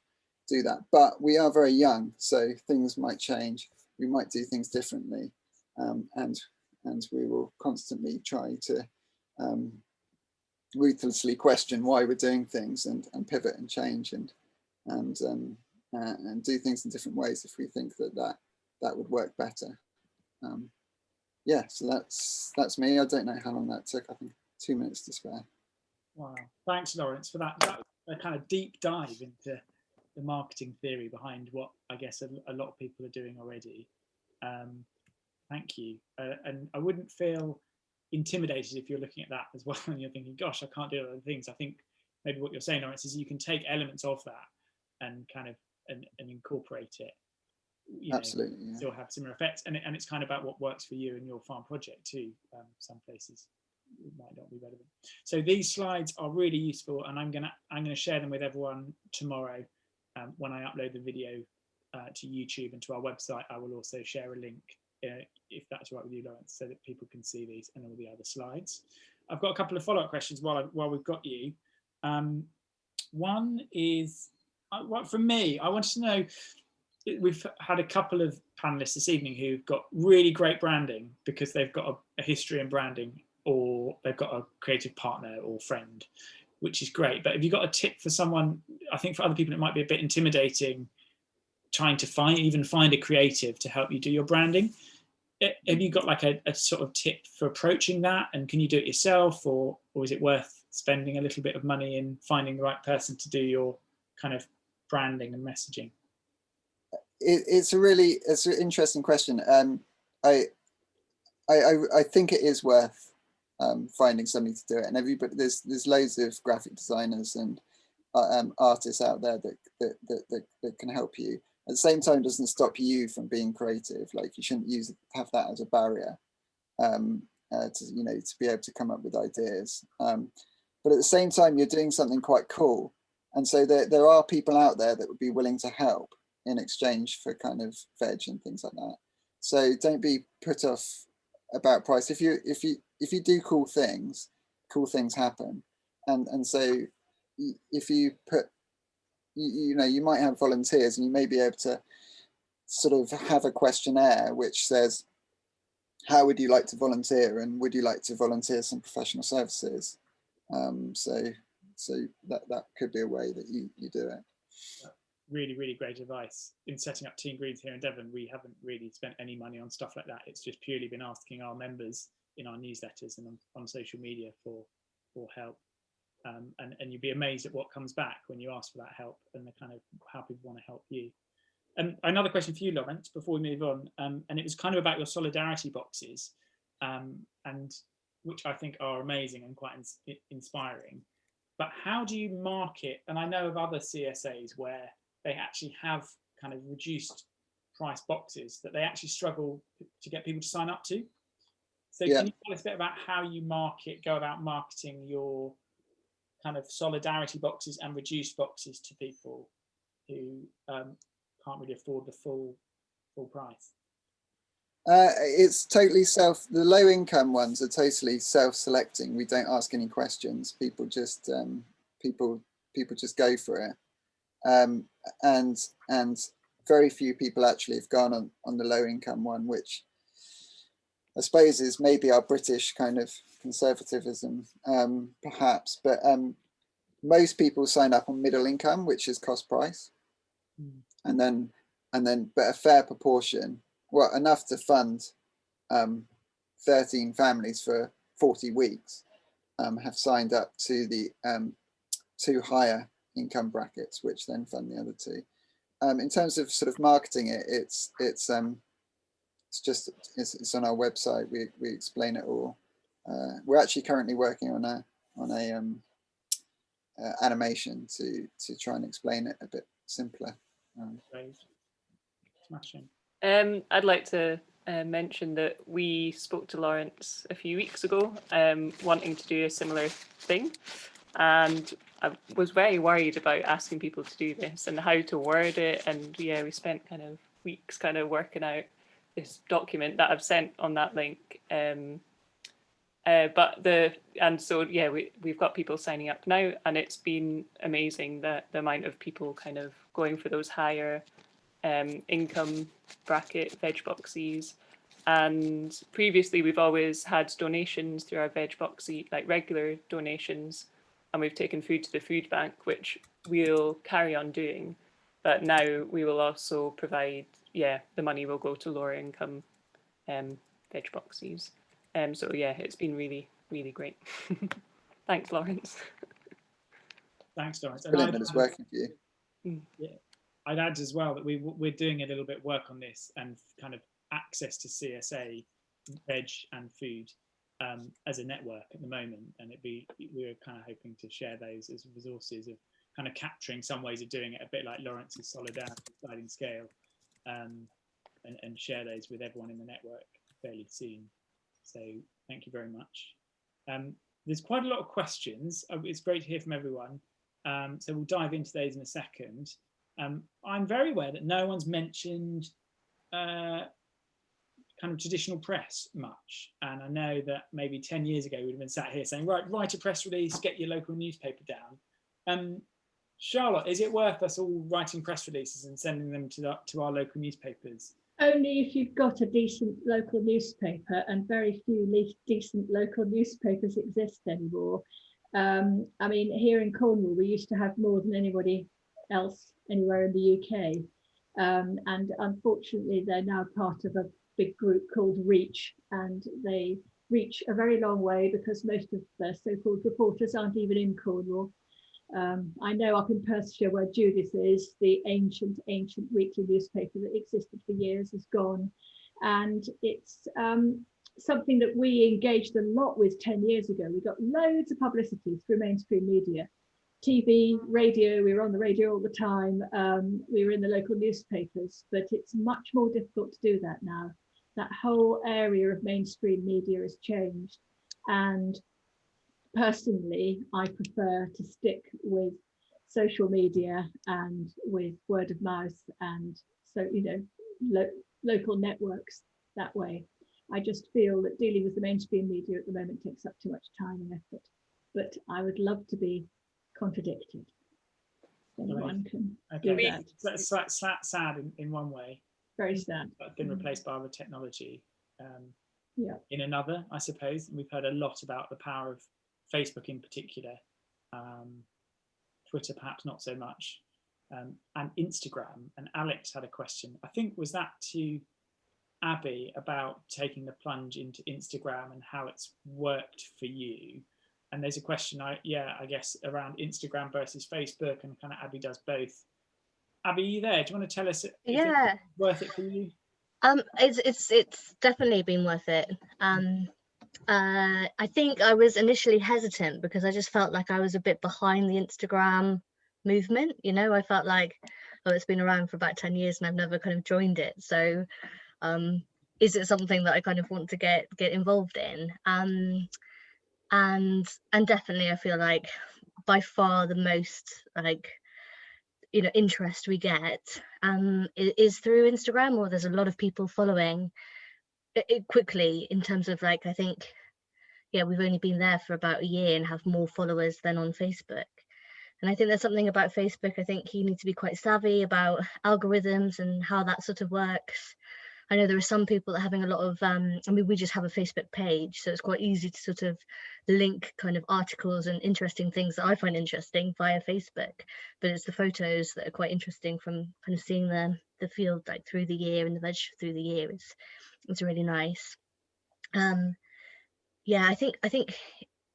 do that. But we are very young, so things might change. We might do things differently, and we will constantly try to ruthlessly question why we're doing things, and pivot and change, and do things in different ways if we think that would work better. Yeah, so that's me. I don't know how long that took. I think 2 minutes to spare. Wow, thanks, Lawrence, for that. That was a kind of deep dive into the marketing theory behind what I guess a lot of people are doing already. Thank you. And I wouldn't feel intimidated if you're looking at that as well and you're thinking, gosh, I can't do other things. I think maybe what you're saying, Lawrence, is you can take elements of that and kind of and incorporate it. Absolutely, yeah. Still have similar effects, and it's kind of about what works for you and your farm project too. Some places it might not be relevant. So these slides are really useful, and I'm gonna share them with everyone tomorrow when I upload the video to YouTube and to our website. I will also share a link if that's right with you, Lawrence, so that people can see these and all the other slides. I've got a couple of follow-up questions while we've got you. One is, from me, I wanted to know. We've had a couple of panelists this evening who've got really great branding because they've got a history in branding, or they've got a creative partner or friend, which is great. But have you got a tip for someone? I think for other people it might be a bit intimidating trying to find a creative to help you do your branding. Have you got like a sort of tip for approaching that, and can you do it yourself, or is it worth spending a little bit of money in finding the right person to do your kind of branding and messaging? It's an interesting question. I think it is worth finding somebody to do it, and everybody, there's loads of graphic designers and artists out there that can help you. At the same time, it doesn't stop you from being creative. Like, you shouldn't have that as a barrier to be able to come up with ideas. But at the same time, you're doing something quite cool, and so there are people out there that would be willing to help in exchange for kind of veg and things like that. So don't be put off about price. If you do cool things happen, and so if you put, you might have volunteers, and you may be able to sort of have a questionnaire which says, how would you like to volunteer, and would you like to volunteer some professional services? So that could be a way that you do it. Really, really great advice. In setting up Team Greens here in Devon, we haven't really spent any money on stuff like that. It's just purely been asking our members in our newsletters and on social media for help. And you'd be amazed at what comes back when you ask for that help, and the kind of how people want to help you. And another question for you, Lawrence, before we move on, and it was kind of about your solidarity boxes, and which I think are amazing and quite inspiring. But how do you market? And I know of other CSAs where they actually have kind of reduced price boxes that they actually struggle to get people to sign up to. So Can you tell us a bit about how you go about marketing your kind of solidarity boxes and reduced boxes to people who can't really afford the full price? It's totally the low income ones are totally self-selecting. We don't ask any questions. People just just go for it. And very few people actually have gone on the low income one, which I suppose is maybe our British kind of conservatism, perhaps. But most people sign up on middle income, which is cost price, and then but a fair proportion, well, enough to fund 13 families for 40 weeks, have signed up to the 2 higher income brackets, which then fund the other 2. In terms of sort of marketing it, it's on our website. We explain it all. We're actually currently working on a animation to try and explain it a bit simpler. Smashing. I'd like to mention that we spoke to Lawrence a few weeks ago, wanting to do a similar thing, and I was very worried about asking people to do this and how to word it, and yeah, we spent kind of weeks kind of working out this document that I've sent on that link. We've got people signing up now, and it's been amazing the amount of people kind of going for those higher income bracket veg boxes. And previously we've always had donations through our veg boxy, like regular donations, and we've taken food to the food bank, which we'll carry on doing. But now we will also provide, the money will go to lower income veg boxes. So yeah, it's been really, really great. Thanks, Lawrence. Thanks, Lawrence. Brilliant that it's working for you. Yeah, I'd add as well that we're doing a little bit of work on this and kind of access to CSA veg and food as a network at the moment, and we're kind of hoping to share those as resources of kind of capturing some ways of doing it, a bit like Lawrence's Solidarity sliding scale, and share those with everyone in the network fairly soon. So thank you very much. There's quite a lot of questions. It's great to hear from everyone. So we'll dive into those in a second. I'm very aware that no one's mentioned kind of traditional press much. And I know that maybe 10 years ago, we'd have been sat here saying, right, write a press release, get your local newspaper down. Charlotte, is it worth us all writing press releases and sending them to our local newspapers? Only if you've got a decent local newspaper, and very few decent local newspapers exist anymore. I mean, here in Cornwall, we used to have more than anybody else anywhere in the UK. And unfortunately, they're now part of a big group called Reach, and they reach a very long way because most of the so-called reporters aren't even in Cornwall. I know up in Perthshire, where Judith is, the ancient weekly newspaper that existed for years is gone. And it's something that we engaged a lot with 10 years ago. We got loads of publicity through mainstream media, TV, radio. We were on the radio all the time. We were in the local newspapers, but it's much more difficult to do that now. That whole area of mainstream media has changed. And personally, I prefer to stick with social media and with word of mouth, and so, you know, local networks that way. I just feel that dealing with the mainstream media at the moment takes up too much time and effort, but I would love to be contradicted. Anyone can do that. That's sad in one way. Very sad. But been replaced by other technology. Yeah. In another, I suppose, we've heard a lot about the power of Facebook in particular, Twitter perhaps not so much, and Instagram. And Alex had a question. I think was that to Abby about taking the plunge into Instagram and how it's worked for you. And there's a question, I guess, around Instagram versus Facebook, and kind of Abby does both. Abby, are you there? Do you want to tell us if it's worth it for you? It's definitely been worth it. I think I was initially hesitant because I just felt like I was a bit behind the Instagram movement. You know, I felt like, oh, it's been around for about 10 years and I've never kind of joined it. So is it something that I kind of want to get involved in? And definitely I feel like by far the most, like, you know, interest we get is through Instagram, or there's a lot of people following it quickly, in terms of, like, I think, we've only been there for about a year and have more followers than on Facebook. And I think there's something about Facebook, I think you need to be quite savvy about algorithms and how that sort of works. I know there are some people that are having a lot of, I mean, we just have a Facebook page, so it's quite easy to sort of link kind of articles and interesting things that I find interesting via Facebook, but it's the photos that are quite interesting from kind of seeing the field, like, through the year, and the veg through the year. It's really nice. I think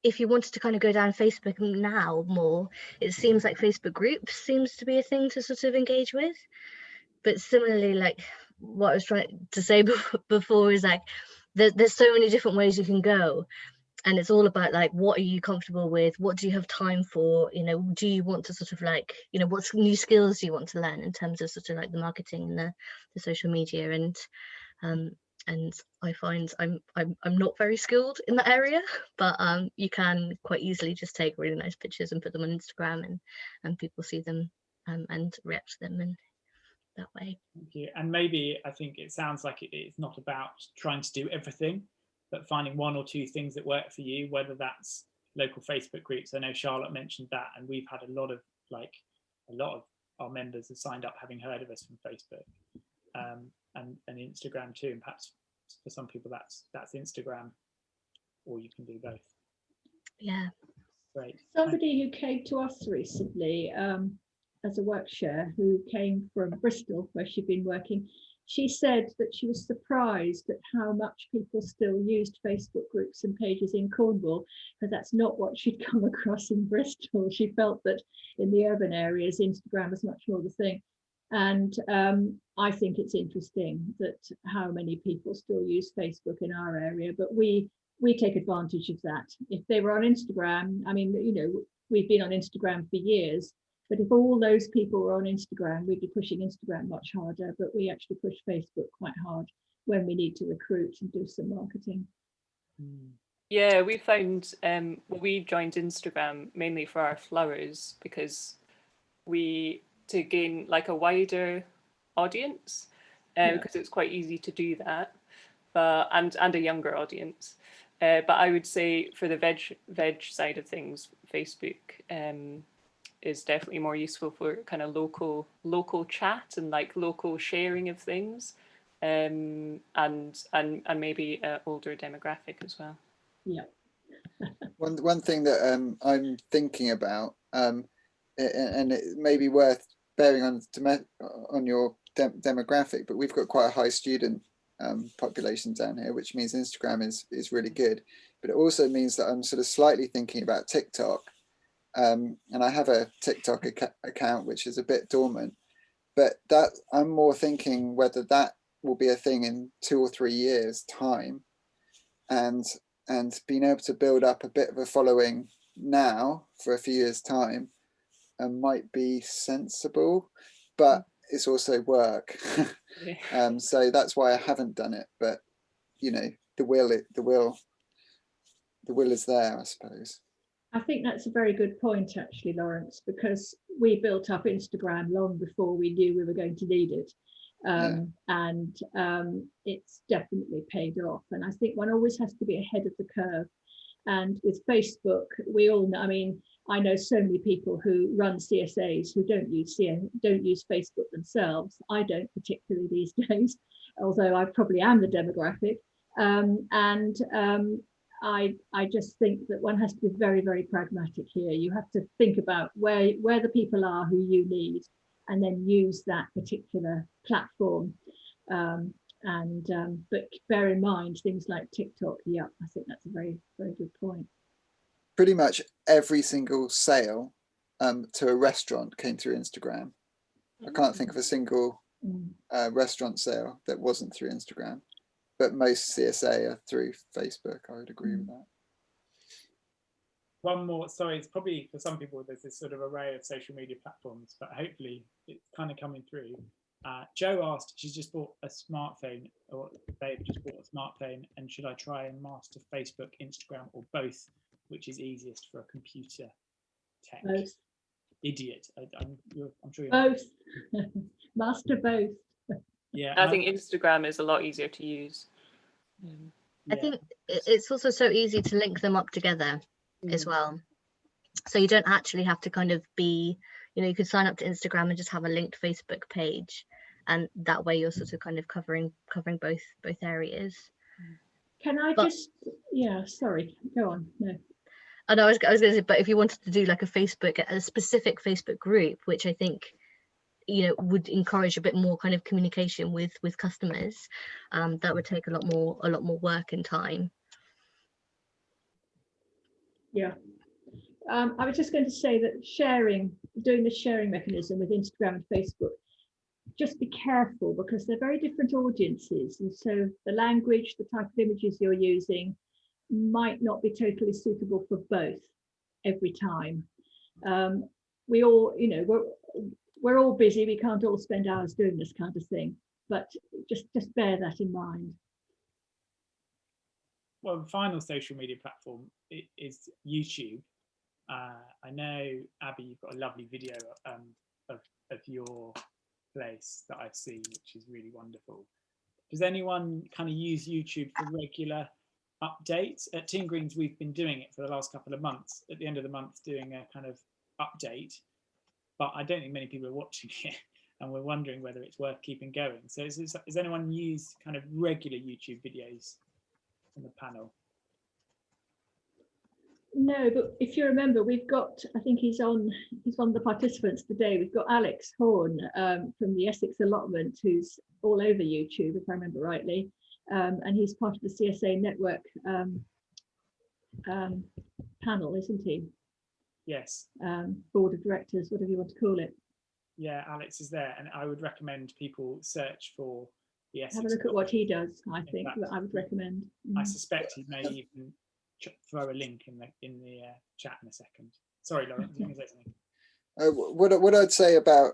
if you wanted to kind of go down Facebook now more, it seems like Facebook groups seems to be a thing to sort of engage with. But similarly, like what I was trying to say before is, like, there's so many different ways you can go, and it's all about, like, what are you comfortable with, what do you have time for, you know, do you want to sort of, like, you know, what new skills do you want to learn in terms of sort of like the marketing and the social media. And I find I'm not very skilled in that area, but you can quite easily just take really nice pictures and put them on Instagram, and people see them and react to them, and that way. Thank you. And maybe I think it sounds like it's not about trying to do everything, but finding one or two things that work for you, whether that's local Facebook groups. I know Charlotte mentioned that, and we've had a lot of our members have signed up having heard of us from Facebook, and Instagram too. And perhaps for some people that's Instagram, or you can do both. Yeah. Great. Somebody who came to us recently as a work share, who came from Bristol, where she'd been working, she said that she was surprised at how much people still used Facebook groups and pages in Cornwall, because that's not what she'd come across in Bristol. She felt that in the urban areas, Instagram was much more the thing. And I think it's interesting that how many people still use Facebook in our area, but we take advantage of that. If they were on Instagram, I mean, you know, we've been on Instagram for years, but if all those people were on Instagram, we'd be pushing Instagram much harder, but we actually push Facebook quite hard when we need to recruit and do some marketing. Yeah, we found we joined Instagram mainly for our flowers, because to gain like a wider audience, because it's quite easy to do that, but and a younger audience. But I would say for the veg side of things, Facebook is definitely more useful for kind of local chat and like local sharing of things, and maybe older demographic as well. Yeah. One thing that I'm thinking about, and it may be worth bearing on your demographic, but we've got quite a high student population down here, which means Instagram is really good, but it also means that I'm sort of slightly thinking about TikTok, and I have a TikTok account which is a bit dormant, but that I'm more thinking whether that will be a thing in 2 or 3 years time, and being able to build up a bit of a following now for a few years time might be sensible, but it's also work. So that's why I haven't done it, but you know, the will is there, I suppose. I think that's a very good point, actually, Lawrence, because we built up Instagram long before we knew we were going to need it. And it's definitely paid off. And I think one always has to be ahead of the curve. And with Facebook, we all know, I mean, I know so many people who run CSAs who don't use Facebook themselves. I don't particularly these days, although I probably am the demographic. I just think that one has to be very, very pragmatic here. You have to think about where the people are who you need, and then use that particular platform. But bear in mind things like TikTok. Yeah, I think that's a very, very good point. Pretty much every single sale to a restaurant came through Instagram. I can't think of a single restaurant sale that wasn't through Instagram, but most CSA are through Facebook. I would agree with that. One more, sorry, it's probably for some people there's this sort of array of social media platforms, but hopefully it's kind of coming through. Jo asked, she's just bought a smartphone, or they've just bought a smartphone, and should I try and master Facebook, Instagram, or both, which is easiest for a computer tech idiot? I'm sure you're both. Master both. Yeah, I think Instagram is a lot easier to use. I think it's also so easy to link them up together as well. So you don't actually have to kind of be, you know, you could sign up to Instagram and just have a linked Facebook page, and that way you're sort of kind of covering both areas. Can I sorry, go on. No. I know I was going to say, but if you wanted to do like a specific Facebook group, which I think, you know, would encourage a bit more kind of communication with customers, that would take a lot more work and time. Yeah. I was just going to say that doing the sharing mechanism with Instagram and Facebook, just be careful, because they're very different audiences. And so the language, the type of images you're using might not be totally suitable for both every time. We all, you know, we're all busy. We can't all spend hours doing this kind of thing, but just bear that in mind. Well, the final social media platform is YouTube. I know, Abby, you've got a lovely video of your place that I've seen, which is really wonderful. Does anyone kind of use YouTube for regular updates? At Team Greens, we've been doing it for the last couple of months, at the end of the month doing a kind of update, but I don't think many people are watching it, and we're wondering whether it's worth keeping going. So is anyone use kind of regular YouTube videos on the panel? No, but if you remember, we've got, I think he's one of the participants today. We've got Alex Horn from the Essex allotment, who's all over YouTube, if I remember rightly. And he's part of the CSA network panel, isn't he? Yes. Board of directors, whatever you want to call it. Yeah, Alex is there, and I would recommend people search for the Essex. Have a look at what he does. I think fact, that I would recommend. I suspect he may even throw a link in the chat in a second. Sorry, Lauren, you can say something. What I'd say about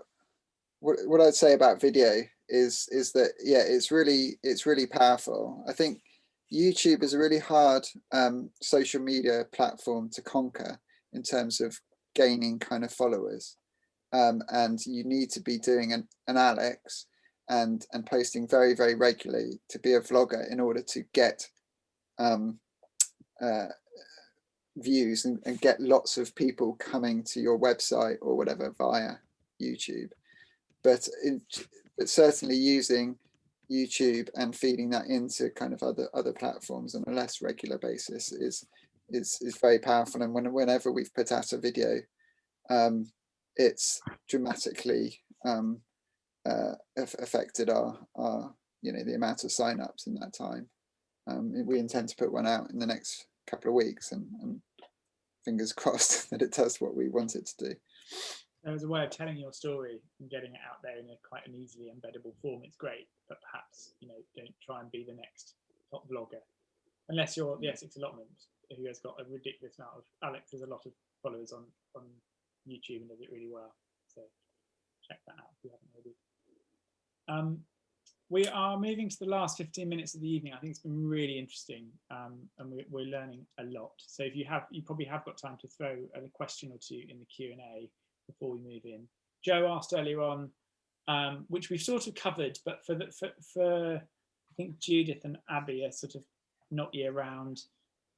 what I'd say about video is that, yeah, it's really powerful. I think YouTube is a really hard social media platform to conquer in terms of gaining kind of followers, and you need to be doing an Alex and posting very, very regularly to be a vlogger in order to get views and get lots of people coming to your website or whatever via YouTube. But certainly using YouTube and feeding that into kind of other platforms on a less regular basis is very powerful. And whenever we've put out a video, it's dramatically affected our the amount of sign-ups in that time. We intend to put one out in the next couple of weeks, and fingers crossed that it does what we want it to do. As a way of telling your story and getting it out there in quite an easily embeddable form, it's great, but perhaps don't try and be the next top vlogger, unless you're the Essex allotment, who has got a ridiculous amount of. Alex has a lot of followers on YouTube and does it really well, so check that out if you haven't already. We are moving to the last 15 minutes of the evening. I think it's been really interesting, and we're learning a lot. So if you probably have got time to throw a question or two in the Q&A before we move in. Joe asked earlier on, which we've sort of covered, but for I think Judith and Abby are sort of not year round.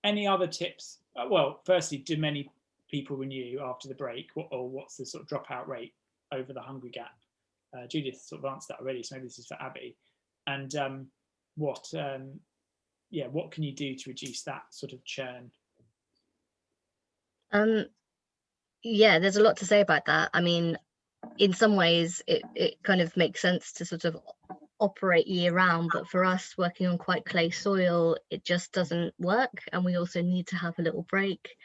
Any other tips? Well, firstly, do many people renew after the break, or what's the sort of dropout rate over the Hungry Gap? Judith sort of answered that already, so maybe this is for Abby. And what can you do to reduce that sort of churn? Yeah, there's a lot to say about that. I mean, in some ways it kind of makes sense to sort of operate year round, but for us working on quite clay soil, it just doesn't work, and we also need to have a little break.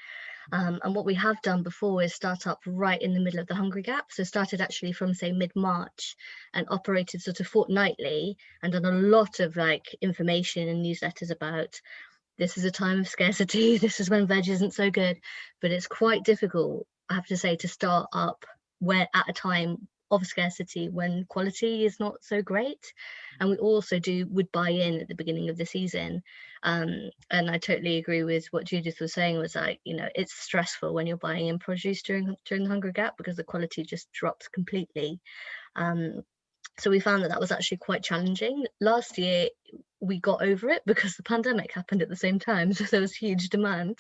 And what we have done before is start up right in the middle of the Hungry Gap. So started actually from, say, mid-March and operated sort of fortnightly and done a lot of like information and newsletters about this is a time of scarcity, this is when veg isn't so good. But it's quite difficult, I have to say, to start up where at a time of scarcity when quality is not so great. And we also would buy in at the beginning of the season, and I totally agree with what Judith was saying, was like, it's stressful when you're buying in produce during the Hungry Gap because the quality just drops completely. So we found that was actually quite challenging. Last year we got over it because the pandemic happened at the same time, so there was huge demand,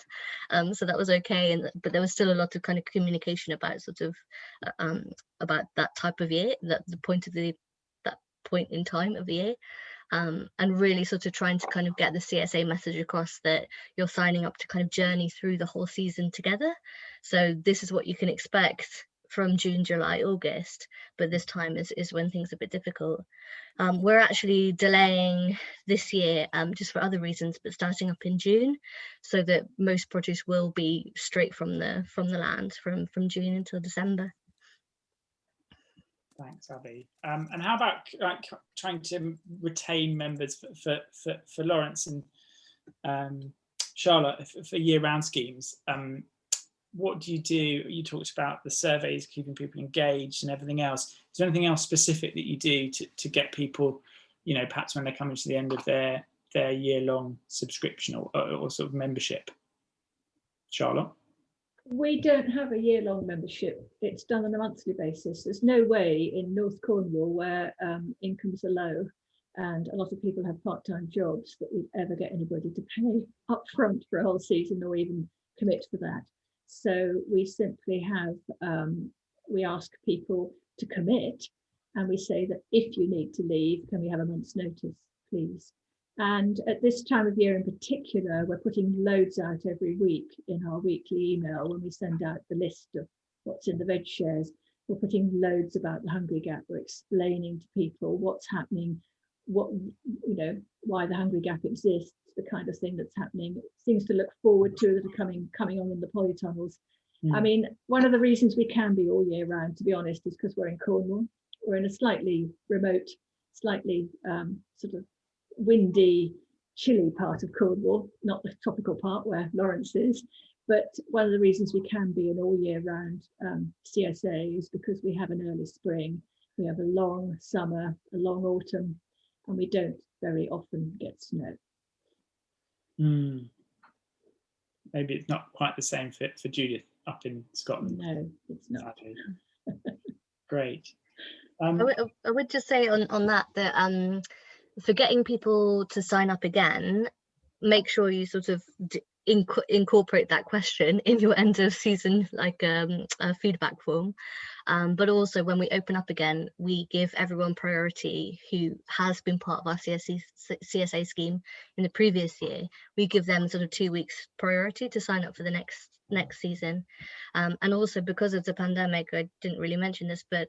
so that was okay. But there was still a lot of kind of communication about sort of about that type of year, that point in time of the year, and really sort of trying to kind of get the CSA message across that you're signing up to kind of journey through the whole season together. So this is what you can expect from June, July, August, but this time is when things are a bit difficult. We're actually delaying this year just for other reasons, but starting up in June, so that most produce will be straight from the land from June until December. Thanks, Abby. And how about trying to retain members for Lawrence and Charlotte for year-round schemes? What do? You talked about the surveys, keeping people engaged and everything else. Is there anything else specific that you do to get people, perhaps when they're coming to the end of their year-long subscription or sort of membership? Charlotte? We don't have a year-long membership. It's done on a monthly basis. There's no way in North Cornwall, where incomes are low and a lot of people have part-time jobs, that we'd ever get anybody to pay up front for a whole season or even commit for that. So we simply have, we ask people to commit, and we say that if you need to leave, can we have a month's notice, please? And at this time of year in particular, we're putting loads out every week in our weekly email when we send out the list of what's in the veg shares. We're putting loads about the Hungry Gap. We're explaining to people what's happening, what, you know, why the Hungry Gap exists, the kind of thing that's happening, things to look forward to that are coming on in the polytunnels. I mean, one of the reasons we can be all year round, to be honest, is because we're in Cornwall. We're in a slightly remote, slightly sort of windy, chilly part of Cornwall, not the tropical part where Lawrence is. But one of the reasons we can be an all year round CSA is because we have an early spring, we have a long summer, a long autumn, and we don't very often get snow. Maybe it's not quite the same fit for Judith up in Scotland. No, it's not. Great. I would just say on that for getting people to sign up again, make sure you sort of incorporate that question in your end of season feedback form, but also when we open up again, we give everyone priority who has been part of our CSA scheme in the previous year. We give them sort of 2 weeks priority to sign up for the next season, and also because of the pandemic, I didn't really mention this, but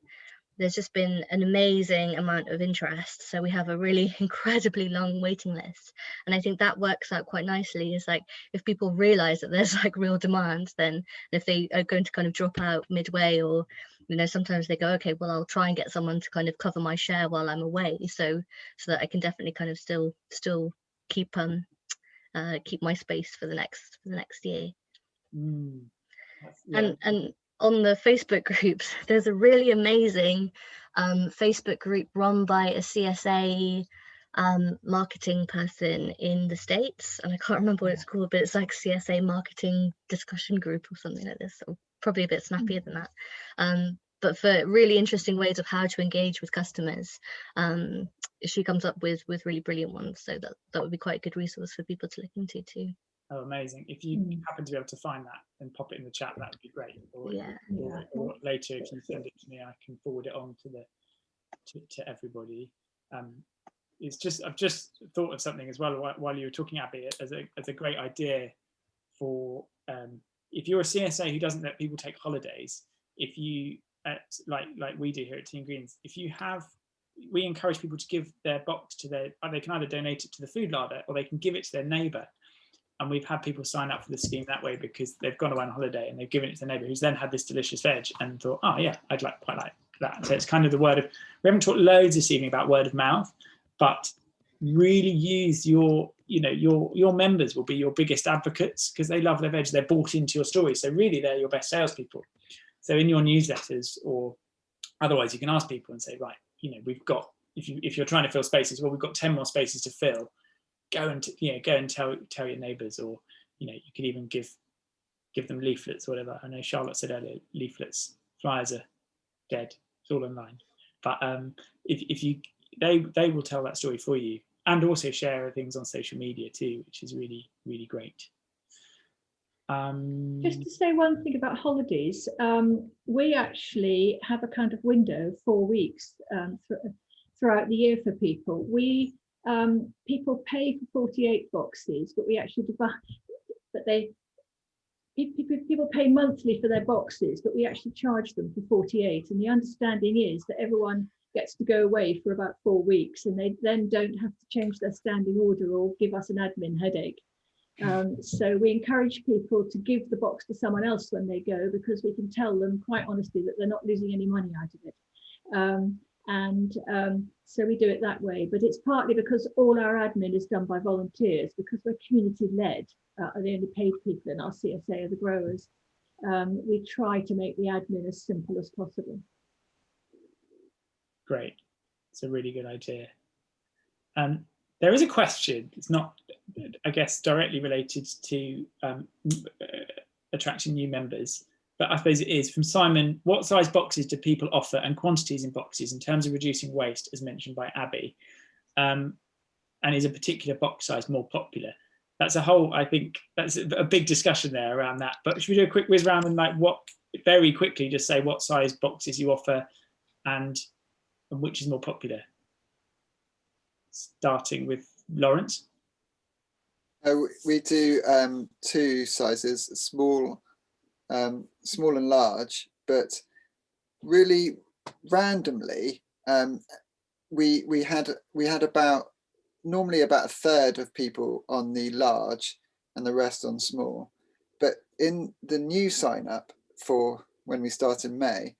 there's just been an amazing amount of interest. So we have a really incredibly long waiting list. And I think that works out quite nicely. Is like, if people realize that there's like real demand, then if they are going to kind of drop out midway, or, you know, sometimes they go, okay, well, I'll try and get someone to kind of cover my share while I'm away. So that I can definitely kind of still keep my space for the next year. Yeah. And on the Facebook groups, there's a really amazing Facebook group run by a CSA marketing person in the States, and I can't remember what it's called, but it's like CSA marketing discussion group or something like this, or probably a bit snappier than that. But for really interesting ways of how to engage with customers, she comes up with really brilliant ones, so that would be quite a good resource for people to look into too. Oh, amazing. If you happen to be able to find that and pop it in the chat, that would be great. Or later, if you send it to me, I can forward it on to everybody. It's just, I've just thought of something as well while you were talking, Abby, as a great idea for if you're a CSA who doesn't let people take holidays. If you like we do here at Team Greens, we encourage people to give their box to they can either donate it to the food larder or they can give it to their neighbour. And we've had people sign up for the scheme that way because they've gone away on holiday and they've given it to their neighbour who's then had this delicious veg and thought, oh yeah, I'd quite like that. So it's kind of the word of, we haven't talked loads this evening about word of mouth, but really use your members will be your biggest advocates because they love their veg, they're bought into your story. So really they're your best salespeople. So in your newsletters or otherwise, you can ask people and say, right, we've got, if you're trying to fill spaces, well, we've got 10 more spaces to fill. Go and tell your neighbours, or you could even give them leaflets or whatever. I know Charlotte said earlier, leaflets, flyers are dead. It's all online. But they will tell that story for you, and also share things on social media too, which is really, really great. Just to say one thing about holidays, we actually have a kind of window, 4 weeks throughout the year for people. People pay for 48 boxes, but we actually divide. People pay monthly for their boxes, but we actually charge them for 48. And the understanding is that everyone gets to go away for about 4 weeks, and they then don't have to change their standing order or give us an admin headache. So we encourage people to give the box to someone else when they go, because we can tell them quite honestly that they're not losing any money out of it. So we do it that way, but it's partly because all our admin is done by volunteers, because we're community led. The only paid people in our CSA are the growers. We try to make the admin as simple as possible. Great, it's a really good idea. There is a question, it's not, I guess, directly related to attracting new members. But I suppose it is from Simon, what size boxes do people offer and quantities in boxes in terms of reducing waste, as mentioned by Abby? And is a particular box size more popular? That's a whole, I think that's a big discussion there around that. But should we do a quick whiz round and like what, very quickly, just say what size boxes you offer and which is more popular? Starting with Lawrence. We do two sizes, small and large, but really randomly, we had about normally about a third of people on the large and the rest on small. But in the new sign up for when we start in May,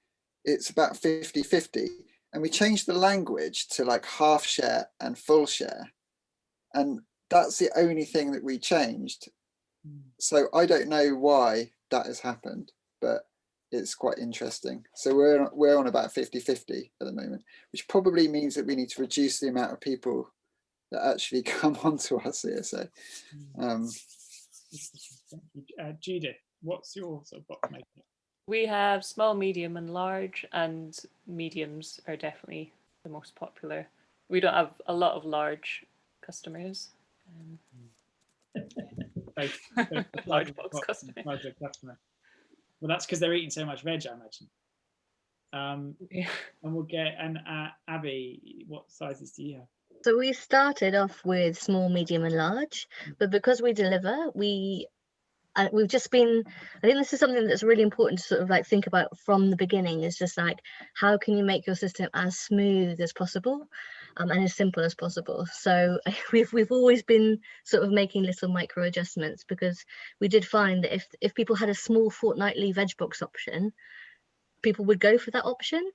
it's about 50-50. And we changed the language to like half share and full share. And that's the only thing that we changed. So I don't know why that has happened, but it's quite interesting. So we're on about 50-50 at the moment, which probably means that we need to reduce the amount of people that actually come onto our CSA. Judith, what's your sort of box making? We have small, medium and large, and mediums are definitely the most popular. We don't have a lot of large customers. Large box customer. Well, that's because they're eating so much veg, I imagine. Yeah. And we'll get, and Abby, what sizes do you have? So we started off with small, medium and large, but because we deliver, we've just been, I think this is something that's really important to sort of like think about from the beginning, is just like, how can you make your system as smooth as possible and as simple as possible? So we've always been sort of making little micro adjustments, because we did find that if people had a small fortnightly veg box option, people would go for that option.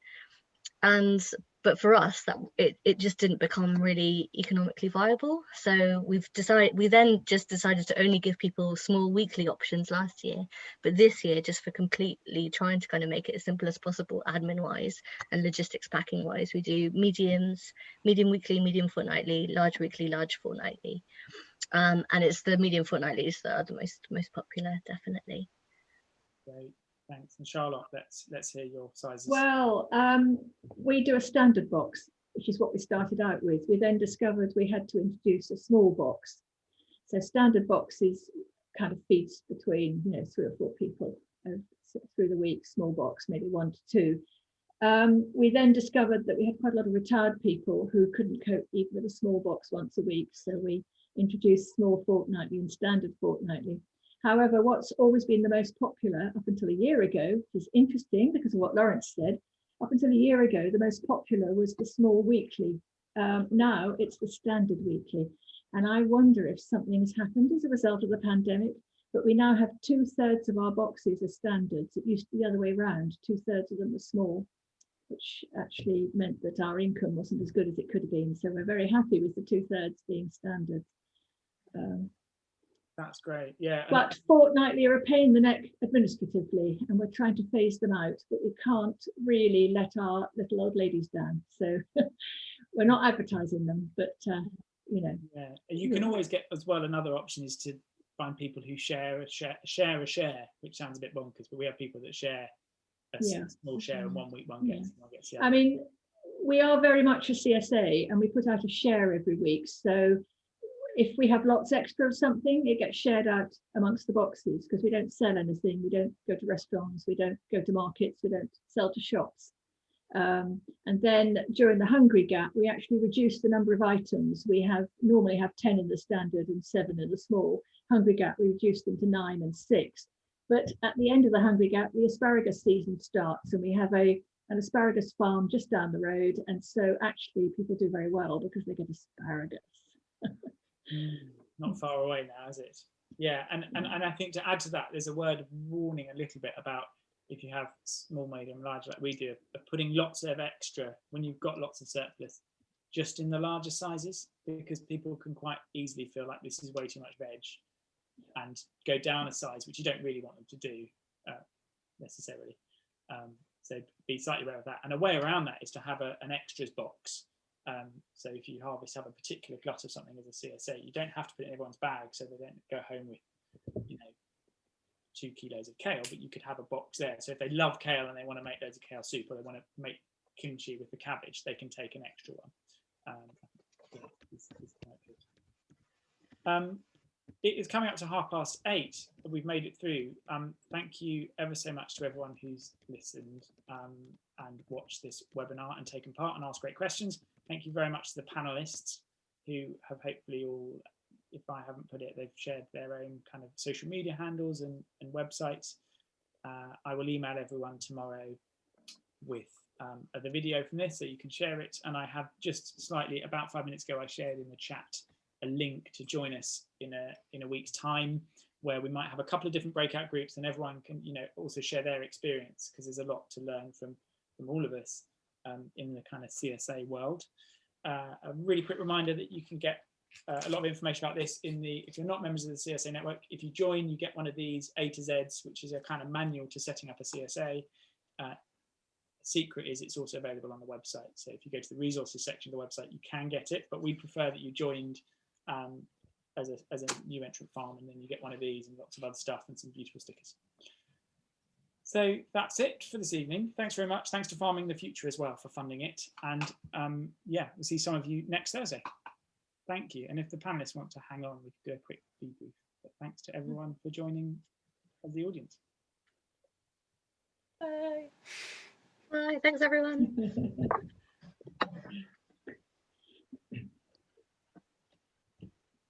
But for us, that it just didn't become really economically viable. So we then just decided to only give people small weekly options last year. But this year, just for completely trying to kind of make it as simple as possible, admin wise and logistics packing wise, we do medium weekly, medium fortnightly, large weekly, large fortnightly. And it's the medium fortnightlies that are the most popular, definitely. Great. Thanks. And Charlotte, let's hear your sizes. Well, we do a standard box, which is what we started out with. We then discovered we had to introduce a small box. So standard boxes kind of feeds between 3 or 4 people through the week. Small box, maybe 1 to 2. We then discovered that we had quite a lot of retired people who couldn't cope even with a small box once a week. So we introduced small fortnightly and standard fortnightly. However, what's always been the most popular up until a year ago, which is interesting because of what Lawrence said, up until a year ago, the most popular was the small weekly. Now it's the standard weekly. And I wonder if something has happened as a result of the pandemic, but we now have 2/3 of our boxes as standards. It used to be the other way around, 2/3 of them were small, which actually meant that our income wasn't as good as it could have been. So we're very happy with the 2/3 being standard. That's great. Yeah. But fortnightly are a pain in the neck administratively, and we're trying to phase them out, but we can't really let our little old ladies down. So we're not advertising them, but Yeah, you can always get as well. Another option is to find people who share a share, which sounds a bit bonkers, but we have people that share a small share, and 1 week one gets, and one gets the other. I mean, we are very much a CSA, and we put out a share every week. So if we have lots extra of something, it gets shared out amongst the boxes, because we don't sell anything. We don't go to restaurants, we don't go to markets, we don't sell to shops. And then during the Hungry Gap, we actually reduced the number of items. We normally have 10 in the standard and 7 in the small. Hungry Gap, we reduced them to 9 and 6. But at the end of the Hungry Gap, the asparagus season starts, and we have an asparagus farm just down the road. And so actually people do very well because they get asparagus. Not far away now, is it? Yeah, and I think to add to that, there's a word of warning a little bit about if you have small, medium, large, like we do, of putting lots of extra when you've got lots of surplus, just in the larger sizes, because people can quite easily feel like this is way too much veg and go down a size, which you don't really want them to do necessarily. So be slightly aware of that. And a way around that is to have an extras box. So if you have a particular glut of something as a CSA, you don't have to put it in everyone's bag, so they don't go home with 2 kilos of kale, but you could have a box there. So if they love kale and they want to make loads of kale soup, or they want to make kimchi with the cabbage, they can take an extra one. It's quite good. It is coming up to 8:30. We've made it through. Thank you ever so much to everyone who's listened and watched this webinar and taken part and asked great questions. Thank you very much to the panelists who have hopefully all, if I haven't put it, they've shared their own kind of social media handles and websites. I will email everyone tomorrow with the video from this so you can share it. And I have just slightly, about 5 minutes ago, I shared in the chat a link to join us in a week's time, where we might have a couple of different breakout groups and everyone can, you know, also share their experience, because there's a lot to learn from all of us in the kind of CSA world. A really quick reminder that you can get a lot of information about this if you're not members of the CSA network. If you join, you get one of these A to Zs, which is a kind of manual to setting up a CSA. Secret is it's also available on the website. So if you go to the resources section of the website, you can get it, but we prefer that you joined as a new entrant farm, and then you get one of these and lots of other stuff and some beautiful stickers. So that's it for this evening. Thanks very much. Thanks to Farming the Future as well for funding it. And yeah, we'll see some of you next Thursday. Thank you. And if the panelists want to hang on, we could do a quick debrief. But thanks to everyone for joining as the audience. Bye. Bye. Thanks, everyone.